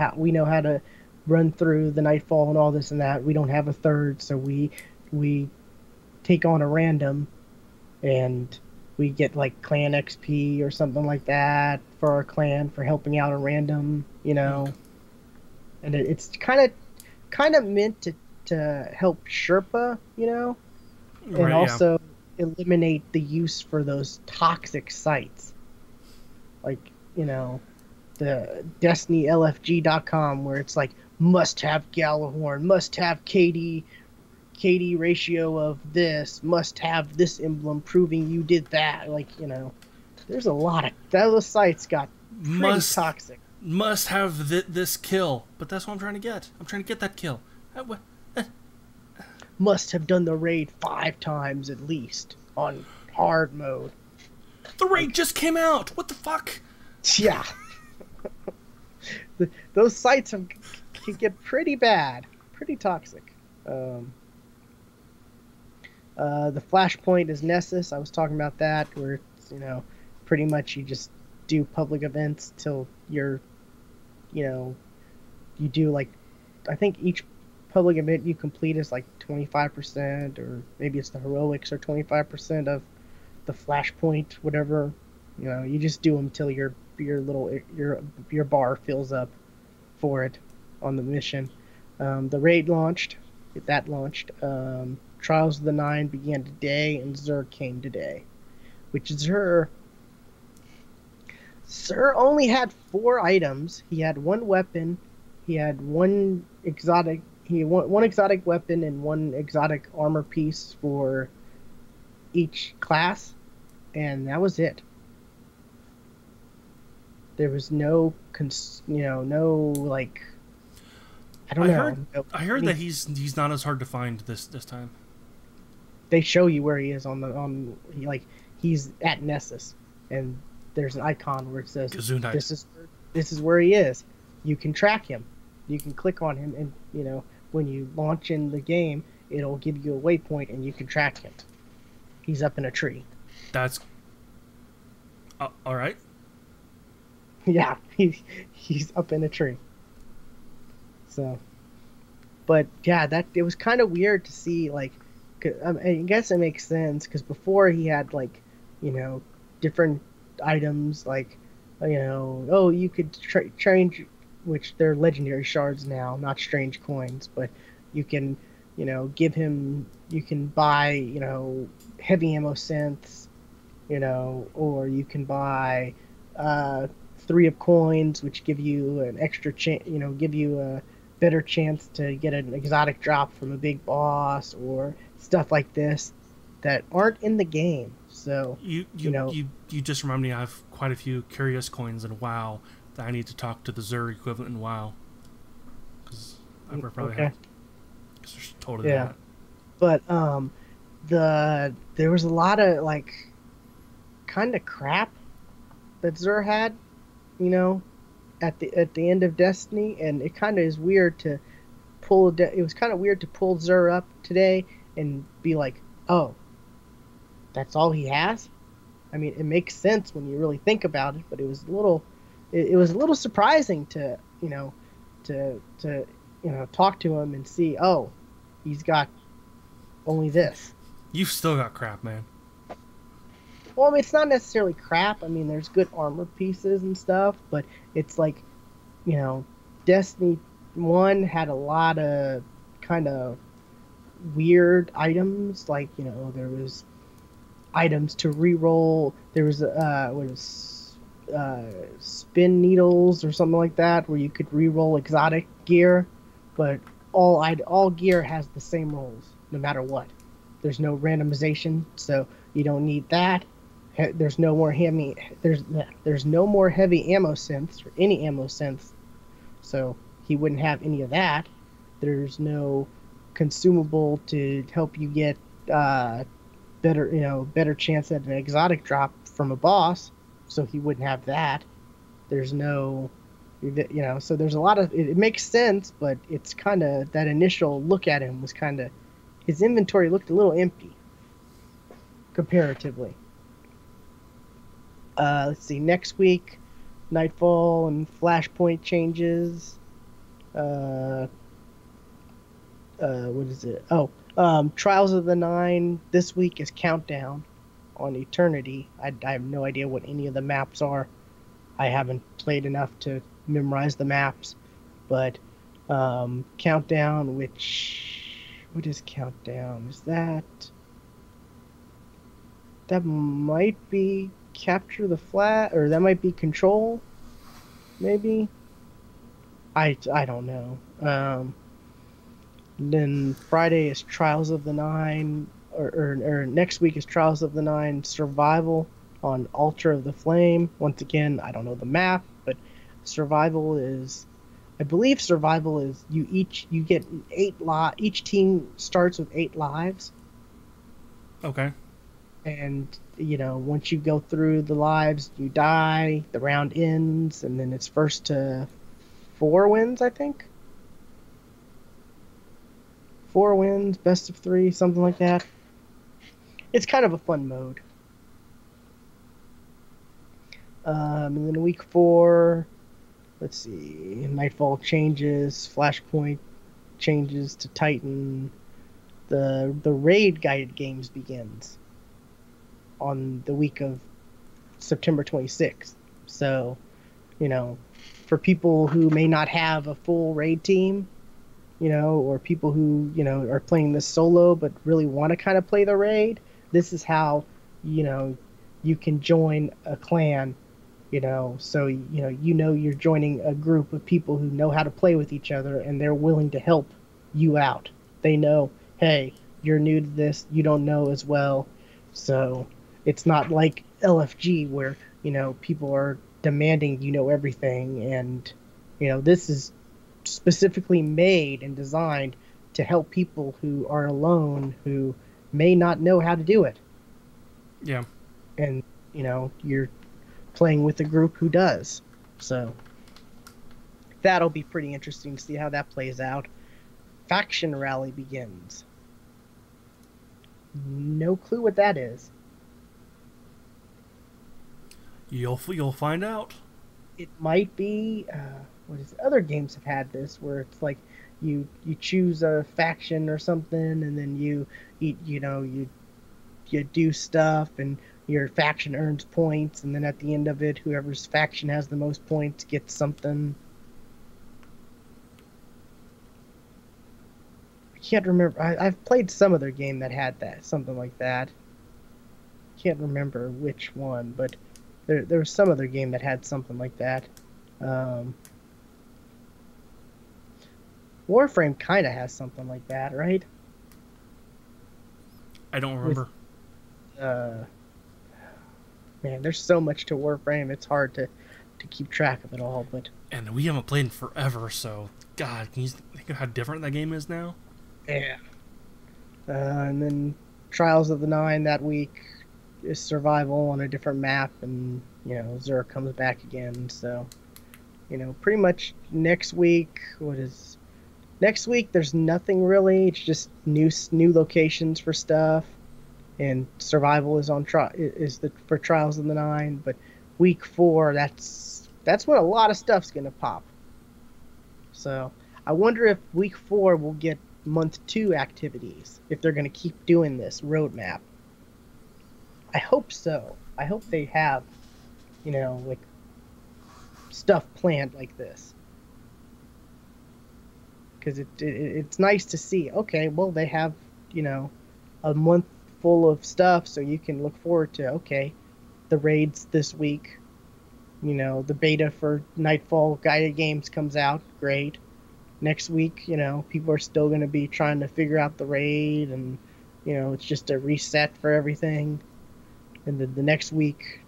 how to run through the Nightfall and all this and that. We don't have a third, so we take on a random and we get like clan XP or something like that for our clan for helping out a random, Okay. and it's kind of meant to help Sherpa, and Right. Yeah. also eliminate the use for those toxic sites, like the DestinyLFG.com, where it's like must have Galahorn, must have KD ratio of this, must have this emblem proving you did that. Like, there's a lot of those sites got pretty Must toxic. must have this kill. But that's what I'm trying to get. I'm trying to get that kill. Must have done the raid 5 times at least on hard mode. The raid Like, just came out. What the fuck? yeah, those sites can get pretty bad, pretty toxic. The flashpoint is Nessus. I was talking about that, where it's, pretty much you just do public events till you do like, I think each public event you complete is like 25%, or maybe it's the heroics or 25% of the flashpoint, whatever. You just do them till your bar fills up for it on the mission. The raid launched. That launched. Trials of the Nine began today, and Xur came today. Which Xur only had 4 items. He had one weapon. He had one exotic. He had one exotic weapon and one exotic armor piece for each class, and that was it. There was no like, I don't I know. heard. No, I heard that he's not as hard to find this time. they show you where he is like he's at Nessus, and there's an icon where it says Gesundheit. this is where he is. You can track him. You can click on him, and when you launch in the game, it'll give you a waypoint, and you can track him. He's up in a tree. That's all right. Yeah, he's up in a tree. So, but yeah, that it was kind of weird to see, like, I guess it makes sense because before he had like, different items like, oh, you could change, which they're legendary shards now, not strange coins, but you can, give him, you can buy, heavy ammo synths, or you can buy 3 of coins, which give you an extra chance, give you a better chance to get an exotic drop from a big boss or stuff like this that aren't in the game. So You just remind me. I have quite a few curious coins in WoW that I need to talk to the Xur equivalent in WoW, because I probably okay. have. Cause there's totally Yeah. that. But there was a lot of like kind of crap that Xur had, at the end of Destiny, and it kind of is weird to it was kind of weird to pull Xur up today and be like, oh, that's all he has. I mean, it makes sense when you really think about it, but it was a little surprising to talk to him and see, oh, he's got only this. You've still got crap, man. Well, I mean, it's not necessarily crap. I mean, there's good armor pieces and stuff, but it's like, Destiny 1 had a lot of kind of weird items. Like, there was items to re-roll. There was spin needles or something like that where you could re-roll exotic gear, but all gear has the same rolls no matter what. There's no randomization, so you don't need that. There's no more heavy there's no more heavy ammo synths or any ammo synths, so he wouldn't have any of that. There's no consumable to help you get better chance at an exotic drop from a boss, so he wouldn't have that. There's no, so there's a lot of it makes sense, but it's kind of that initial look at him was kind of his inventory looked a little empty comparatively. Let's see, next week, Nightfall and Flashpoint changes. Uh, what is it? Oh, Trials of the Nine this week is Countdown on Eternity. I have no idea what any of the maps are. I haven't played enough to memorize the maps, but Countdown, what is Countdown? Is that might be Capture the Flag, or that might be Control, maybe. I don't know. Then Friday is Trials of the Nine, or next week is Trials of the Nine Survival on Altar of the Flame. Once again, I don't know the map, but Survival is, I believe Survival is you get each team starts with 8 lives. Okay. And once you go through the lives, you die, the round ends, and then it's first to 4 wins, I think. 4 wins, best of 3, something like that. It's kind of a fun mode. And then week 4, let's see, Nightfall changes, Flashpoint changes to Titan. The raid guided games begins on the week of September 26th. So, for people who may not have a full raid team, or people who, are playing this solo but really want to kind of play the raid, this is how, you can join a clan, so, you're joining a group of people who know how to play with each other and they're willing to help you out. They know, hey, you're new to this, you don't know as well. So it's not like LFG where, people are demanding everything, and, this is specifically made and designed to help people who are alone who may not know how to do it. Yeah. And, you're playing with a group who does. So that'll be pretty interesting to see how that plays out. Faction Rally begins. No clue what that is. You'll find out. It might be other games have had this where it's like you choose a faction or something, and then you do stuff, and your faction earns points, and then at the end of it, whoever's faction has the most points gets something. I can't remember. I've played some other game that had something like that. Can't remember which one, but there was some other game that had something like that. Warframe kind of has something like that, right? I don't remember. Man, there's so much to Warframe, it's hard to keep track of it all, but... And we haven't played in forever, so... God, can you think of how different that game is now? Yeah. And then Trials of the Nine that week is Survival on a different map, and, Xur comes back again, so... pretty much next week, Next week, there's nothing really. It's just new locations for stuff, and Survival is for Trials of the Nine. But week 4, that's when a lot of stuff's gonna pop. So I wonder if week 4 will get month 2 activities, if they're gonna keep doing this roadmap. I hope so. I hope they have, like stuff planned like this. Because it's nice to see. Okay, well, they have, a month full of stuff, so you can look forward to, okay, the raids this week. You know, the beta for Nightfall guided games comes out. Great. Next week, you know, people are still going to be trying to figure out the raid, and, you know, it's just a reset for everything. And then the next week,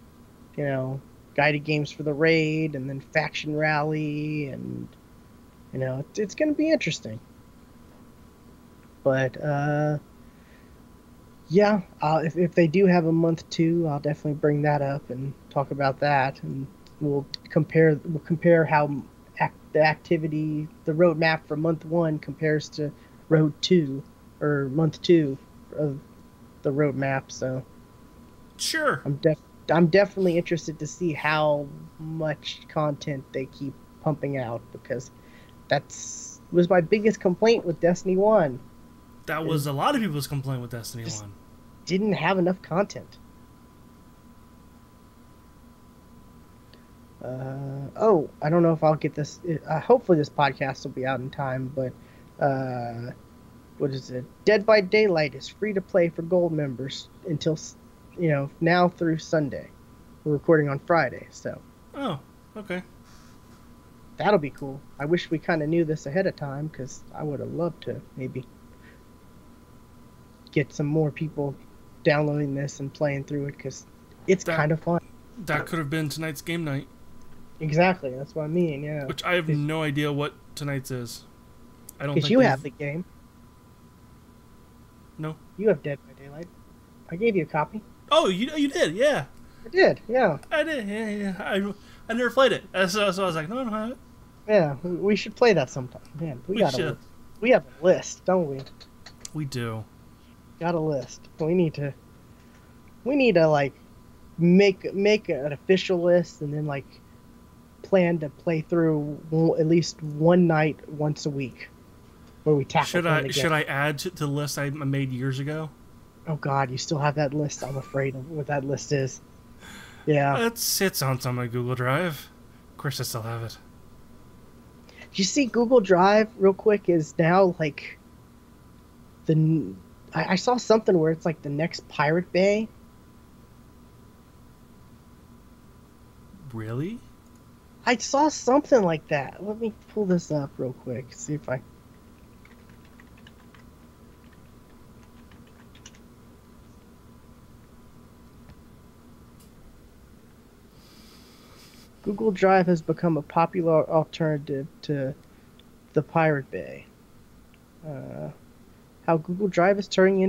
you know, guided games for the raid, and then faction rally, and, you know, it's going to be interesting. But, yeah, if they do have a month 2, I'll definitely bring that up and talk about that, and we'll compare how the activity, the roadmap for month 1 compares to road 2 or month 2 of the roadmap. So Sure. I'm definitely interested to see how much content they keep pumping out, because that's was my biggest complaint with Destiny 1. That was a lot of people's complaint with Destiny Just 1. didn't have enough content. I don't know if I'll get this. Hopefully, this podcast will be out in time. But what is it? Dead by Daylight is free to play for gold members until, you know, now through Sunday. We're recording on Friday, so. Oh, okay. That'll be cool. I wish we kind of knew this ahead of time, because I would have loved to maybe get some more people downloading this and playing through it, because it's kind of fun. That could have been tonight's game night. Exactly, that's what I mean, yeah. Which I have no idea what tonight's is. I don't think because you have the game. No. You have Dead by Daylight. I gave you a copy. Oh, you did, yeah. I did, yeah. I did, yeah. I never played it, so I was like, no, I don't have it. Yeah, we should play that sometime. Man, we have a list, don't we? We do. Got a list. We need to like make an official list, and then like plan to play through at least one night once a week, where we tackle. Should I add to the list I made years ago? Oh God, you still have that list? I'm afraid of what that list is. Yeah, it's on my Google Drive. Of course, I still have it. You see, Google Drive real quick is now like I saw something where it's like the next Pirate Bay. Really? I saw something like that. Let me pull this up real quick. See if I. Google Drive has become a popular alternative to the Pirate Bay. How Google Drive is turning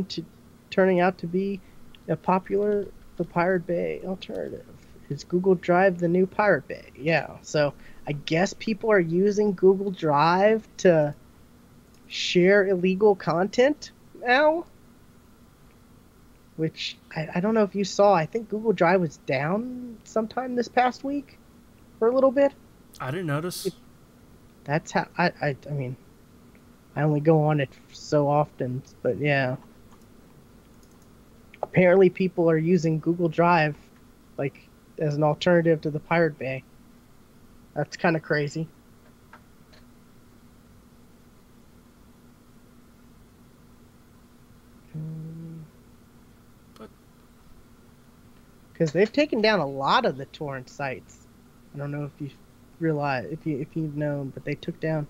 out to be the Pirate Bay alternative. Is Google Drive the new Pirate Bay? Yeah. So I guess people are using Google Drive to share illegal content now. Which I don't know if you saw. I think Google Drive was down sometime this past week for a little bit. I didn't notice. That's how I mean, I only go on it so often, but yeah. Apparently people are using Google Drive like as an alternative to the Pirate Bay. That's kind of crazy. Because they've taken down a lot of the torrent sites. I don't know if you realize, if you've known, but they took down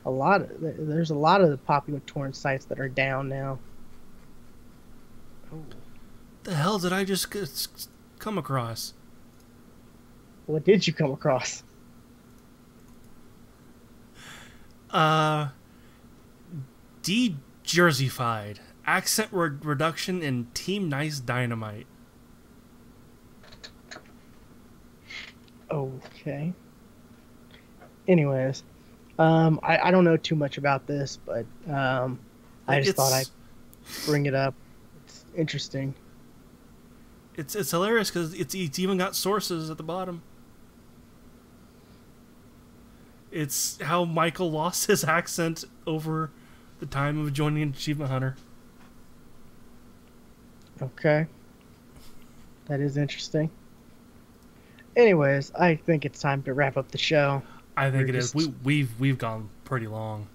a lot. There's a lot of the popular torrent sites that are down now. Oh. The hell did I just come across? What did you come across? De-Jerseyfied. Accent reduction in Team Nice Dynamite. Okay. Anyways, I don't know too much about this, but I just thought I'd bring it up. It's interesting. It's hilarious because it's even got sources at the bottom. It's how Michael lost his accent over the time of joining Achievement Hunter. Okay. That is interesting. Anyways, I think it's time to wrap up the show. I think it is. We've gone pretty long.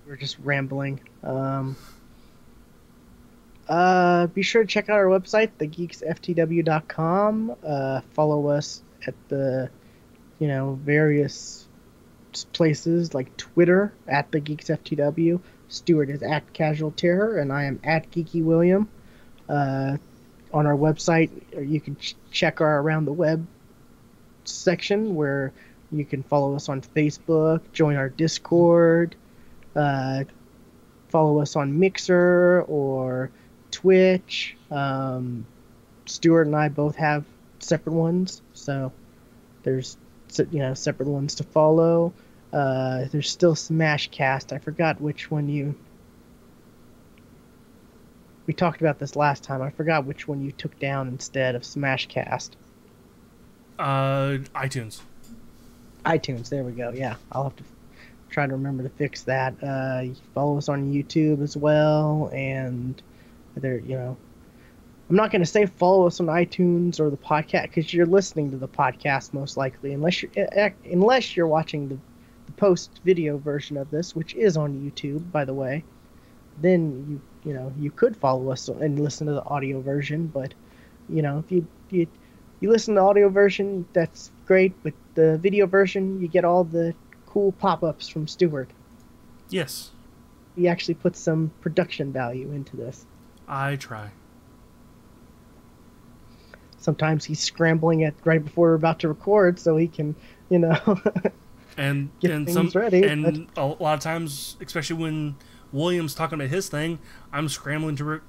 We're just rambling. Be sure to check out our website, thegeeksftw.com. Follow us at the, various places like Twitter at the GeeksFTW. Stuart is at Casual Terror, and I am at Geeky William. On our website, you can check our Around the Web section where you can follow us on Facebook, join our Discord, uh, follow us on Mixer or Twitch. Stuart and I both have separate ones, so there's separate ones to follow. There's still Smashcast. I forgot which one we talked about this last time. I forgot which one you took down instead of Smashcast. iTunes. iTunes. There we go. Yeah, I'll have to try to remember to fix that. Follow us on YouTube as well, and I'm not going to say follow us on iTunes or the podcast because you're listening to the podcast most likely, unless you're watching the post video version of this, which is on YouTube, by the way. Then you could follow us and listen to the audio version, but if you listen to the audio version, that's great, but the video version, you get all the cool pop-ups from Stuart. Yes. He actually put some production value into this. I try. Sometimes he's scrambling right before we're about to record so he can, and get and things ready. And a lot of times, especially when William's talking about his thing, I'm scrambling to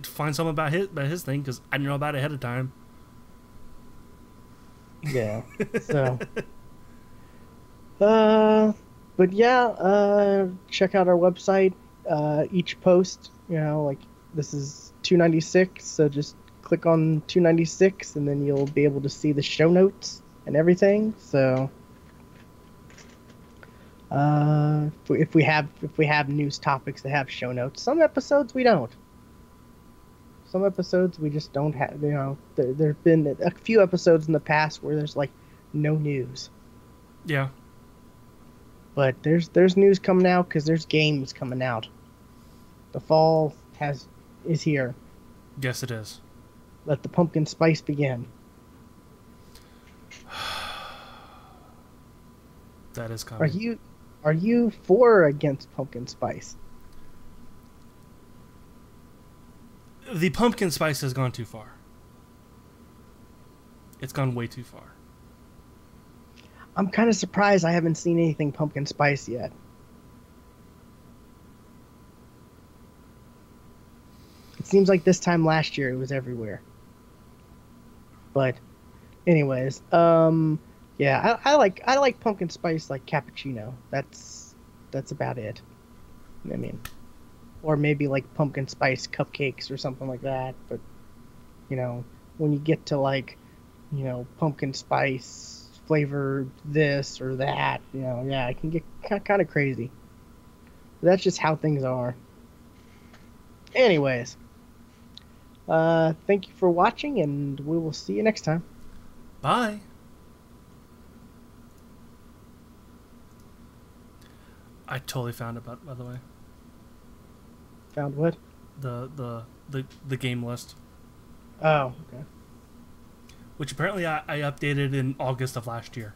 find something about his thing because I didn't know about it ahead of time. Yeah. So. But yeah, check out our website. Each post, like this is 296, so just click on 296 and then you'll be able to see the show notes and everything. So if we have news topics that have show notes, some episodes we don't. Some episodes we just don't have. There've been a few episodes in the past where there's like no news. Yeah. But there's news coming out because there's games coming out. The fall is here. Yes, it is. Let the pumpkin spice begin. That is coming. Are you for or against pumpkin spice? The pumpkin spice has gone too far. It's gone way too far. I'm kind of surprised I haven't seen anything pumpkin spice yet. It seems like this time last year it was everywhere. But anyways, yeah, I like pumpkin spice like cappuccino. That's about it. I mean, or maybe like pumpkin spice cupcakes or something like that, but when you get to like, pumpkin spice flavor this or that, yeah, it can get kind of crazy. But that's just how things are. Anyways, thank you for watching, and we will see you next time. Bye. I totally found it, by the way. Found what? The game list. Oh, okay. Which apparently I updated in August of last year.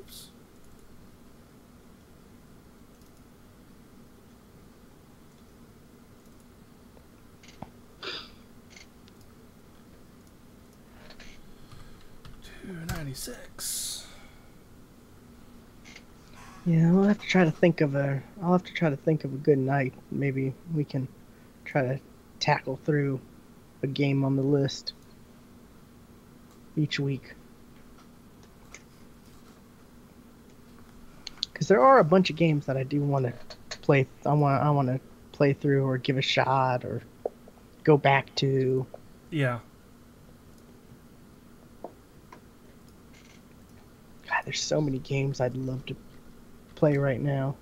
Oops. $2.96. Yeah, I'll have to try to think of a good night. Maybe we can try to tackle through a game on the list each week. Because there are a bunch of games that I do want to play. I want to play through or give a shot or go back to. Yeah. God, there's so many games I'd love to play right now.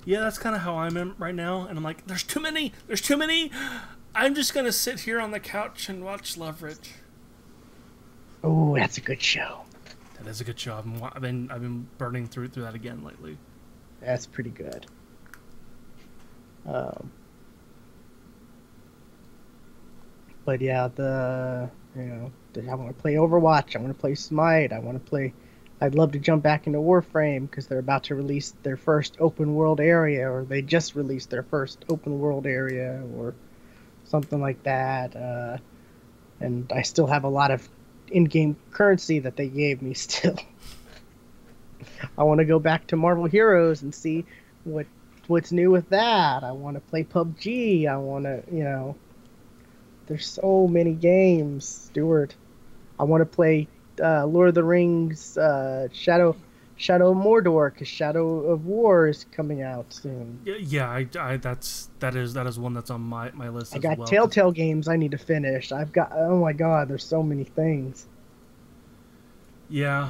Yeah, that's kind of how I'm in right now, and I'm like, there's too many. There's too many. I'm just gonna sit here on the couch and watch Leverage. Oh, that's a good show. That is a good show. I've been burning through that again lately. That's pretty good. Um, but yeah, I want to play Overwatch. I want to play Smite. I'd love to jump back into Warframe because they're about to release their first open world area, or they just released their first open world area, or something like that. And I still have a lot of in-game currency that they gave me still. I want to go back to Marvel Heroes and see what's new with that. I want to play PUBG. I want to, there's so many games, Stuart. I want to play Lord of the Rings, Shadow of Mordor, because Shadow of War is coming out soon. Yeah, that is one that's on my list I as got well. Telltale games I need to finish. Oh my god, there's so many things. Yeah.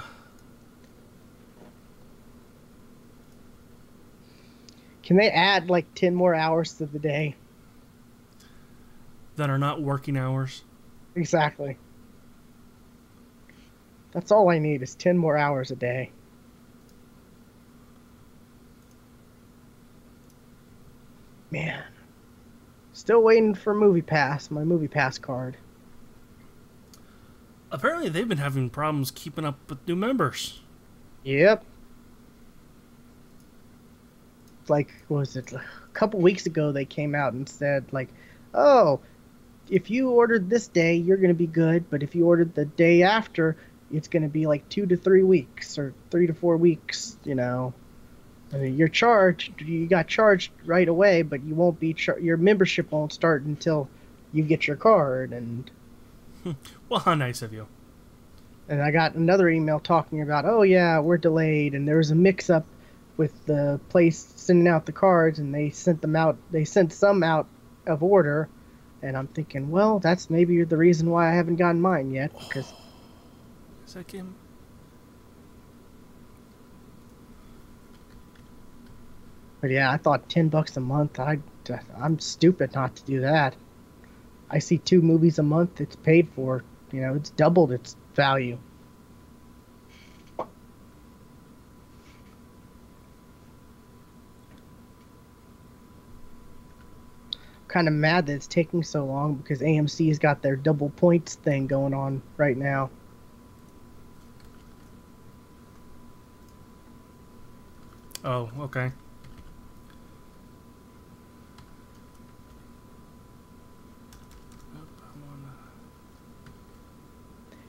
Can they add like 10 more hours to the day? That are not working hours. Exactly. That's all I need is 10 more hours a day. Man. Still waiting for Movie Pass, my Movie Pass card. Apparently, they've been having problems keeping up with new members. Yep. Like, what was it? A couple weeks ago, they came out and said, like, oh, if you ordered this day, you're going to be good. But if you ordered the day after, it's going to be like 2 to 3 weeks or 3 to 4 weeks, I mean, you got charged right away, but you won't be, your membership won't start until you get your card. And Well, how nice of you. And I got another email talking about, oh yeah, we're delayed, and there was a mix-up with the place sending out the cards, and they sent some out of order, and I'm thinking, well, that's maybe the reason why I haven't gotten mine yet, because... Is that game? But yeah, I thought $10 a month, I'm stupid not to do that. I see 2 movies a month, it's paid for, it's doubled its value. Kind of mad that it's taking so long because AMC's got their double points thing going on right now. Oh, okay.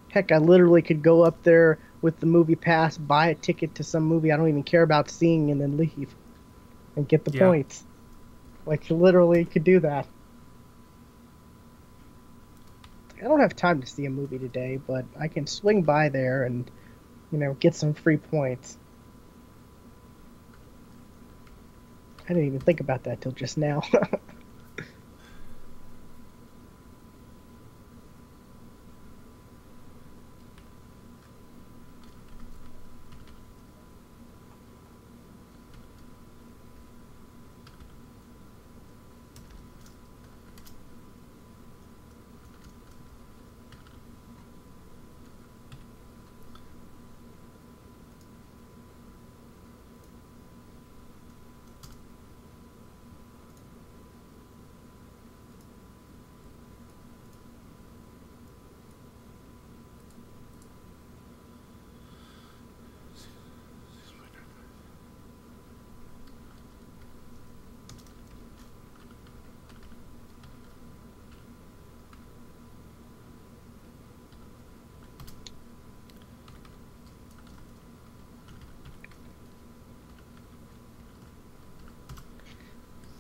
Heck, I literally could go up there with the movie pass, buy a ticket to some movie I don't even care about seeing, and then leave and get the points. Like, you literally could do that. I don't have time to see a movie today, but I can swing by there and, get some free points. I didn't even think about that till just now.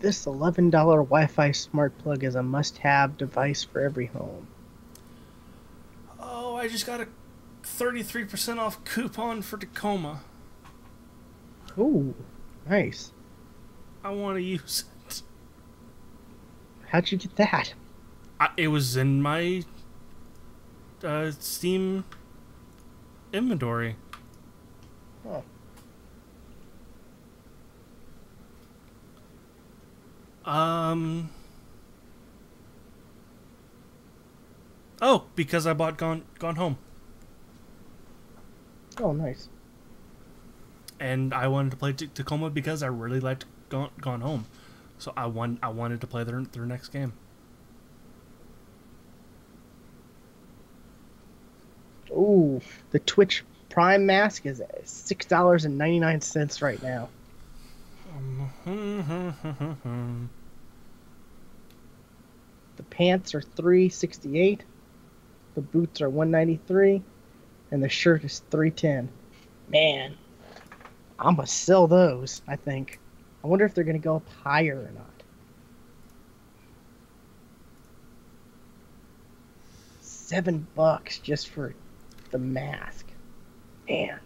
This $11 Wi-Fi smart plug is a must-have device for every home. Oh, I just got a 33% off coupon for Tacoma. Ooh, nice. I want to use it. How'd you get that? It was in my Steam inventory. Oh. Um. Oh, because I bought Gone Home, Oh, nice. and I wanted to play Tacoma because I really liked Gone Home, so I wanted to play their next game. Ooh, the Twitch Prime mask is $6.99 right now. The pants are $368. The boots are $193, and the shirt is $310. Man, I'm gonna sell those. I think. I wonder if they're gonna go up higher or not. $7 just for the mask. Man.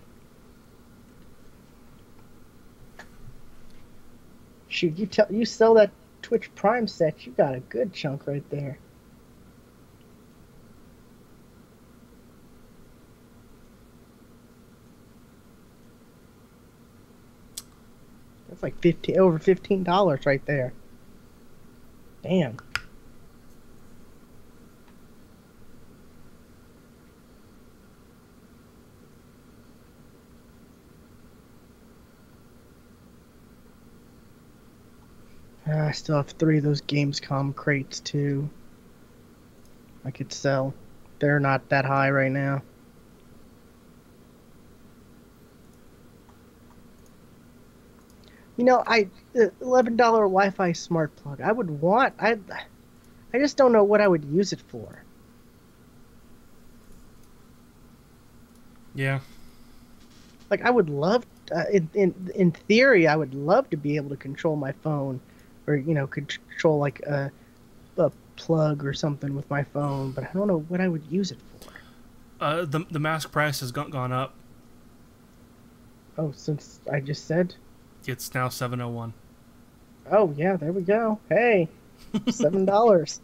Shoot, you sell that Twitch Prime set, you got a good chunk right there. That's like over $15 right there. Damn. I still have 3 of those Gamescom crates too. I could sell. They're not that high right now. You know, the $11 Wi-Fi smart plug. I just don't know what I would use it for. Yeah. Like I would love, in theory, I would love to be able to control my phone, or control like a plug or something with my phone. But I don't know what I would use it for. The mask price has gone up. Oh, since I just said. It's now $701. Oh yeah, there we go. Hey, $7.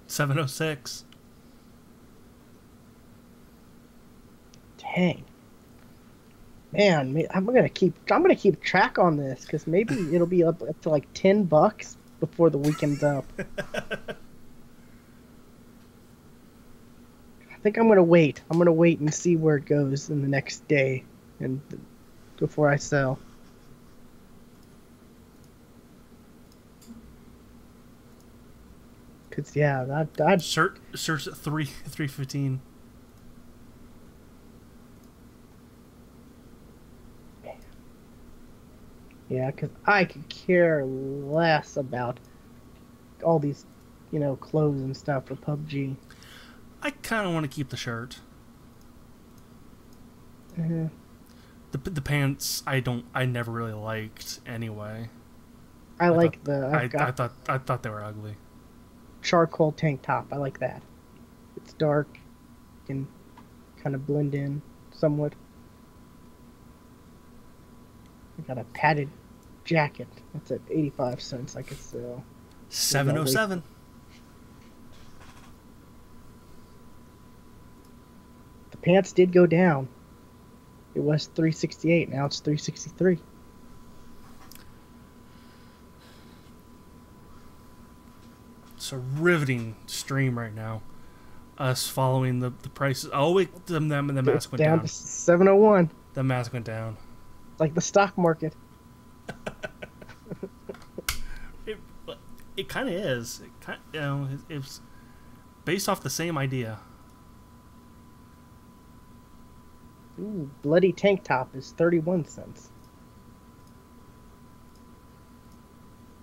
$706. Dang. Man, I'm gonna keep track on this because maybe it'll be up to like $10 before the weekend's up. I think I'm gonna wait. I'm gonna wait and see where it goes in the next day, and before I sell. Cause yeah, that Search at 315. yeah, cause I could care less about all these, clothes and stuff for PUBG. I kind of want to keep the shirt. Uh, The pants I never really liked anyway. I like I thought they were ugly. charcoal tank top. I like that. It's dark, can kind of blend in somewhat. I got a padded jacket. That's at 85 cents. I could sell. 707. The pants did go down. It was 368. Now it's 363. It's a riveting stream right now. Us following the prices. Oh wait, the mask went down. To 701. The mask went down. It's like the stock market. It kind of is. It's based off the same idea. Ooh, bloody tank top is 31 cents.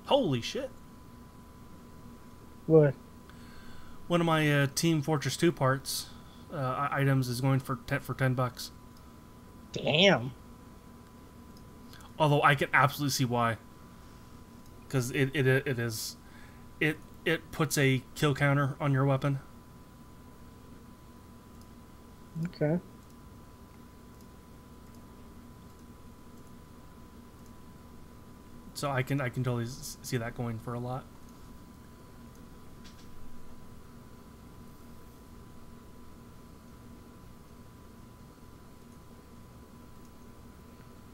Holy shit! What? One of my Team Fortress 2 parts items is going for $10. Damn. Although I can absolutely see why, because it puts a kill counter on your weapon. Okay. So I can totally see that going for a lot.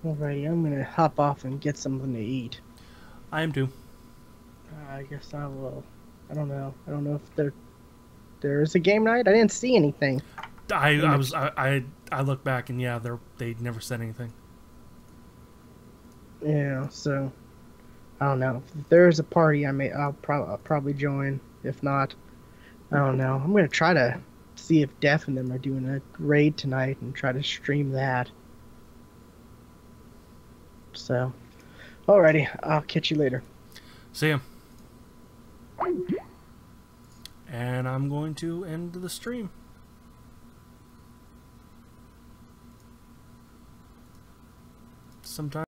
Alrighty, I'm gonna hop off and get something to eat. I am too. I guess I will. I don't know. I don't know if there is a game night. I didn't see anything. I look back and yeah, they never said anything. Yeah, so I don't know. If there is a party, I'll probably join. If not, I don't know. I'm gonna try to see if Def and them are doing a raid tonight and try to stream that. So, alrighty, I'll catch you later. See ya. And I'm going to end the stream. Sometime.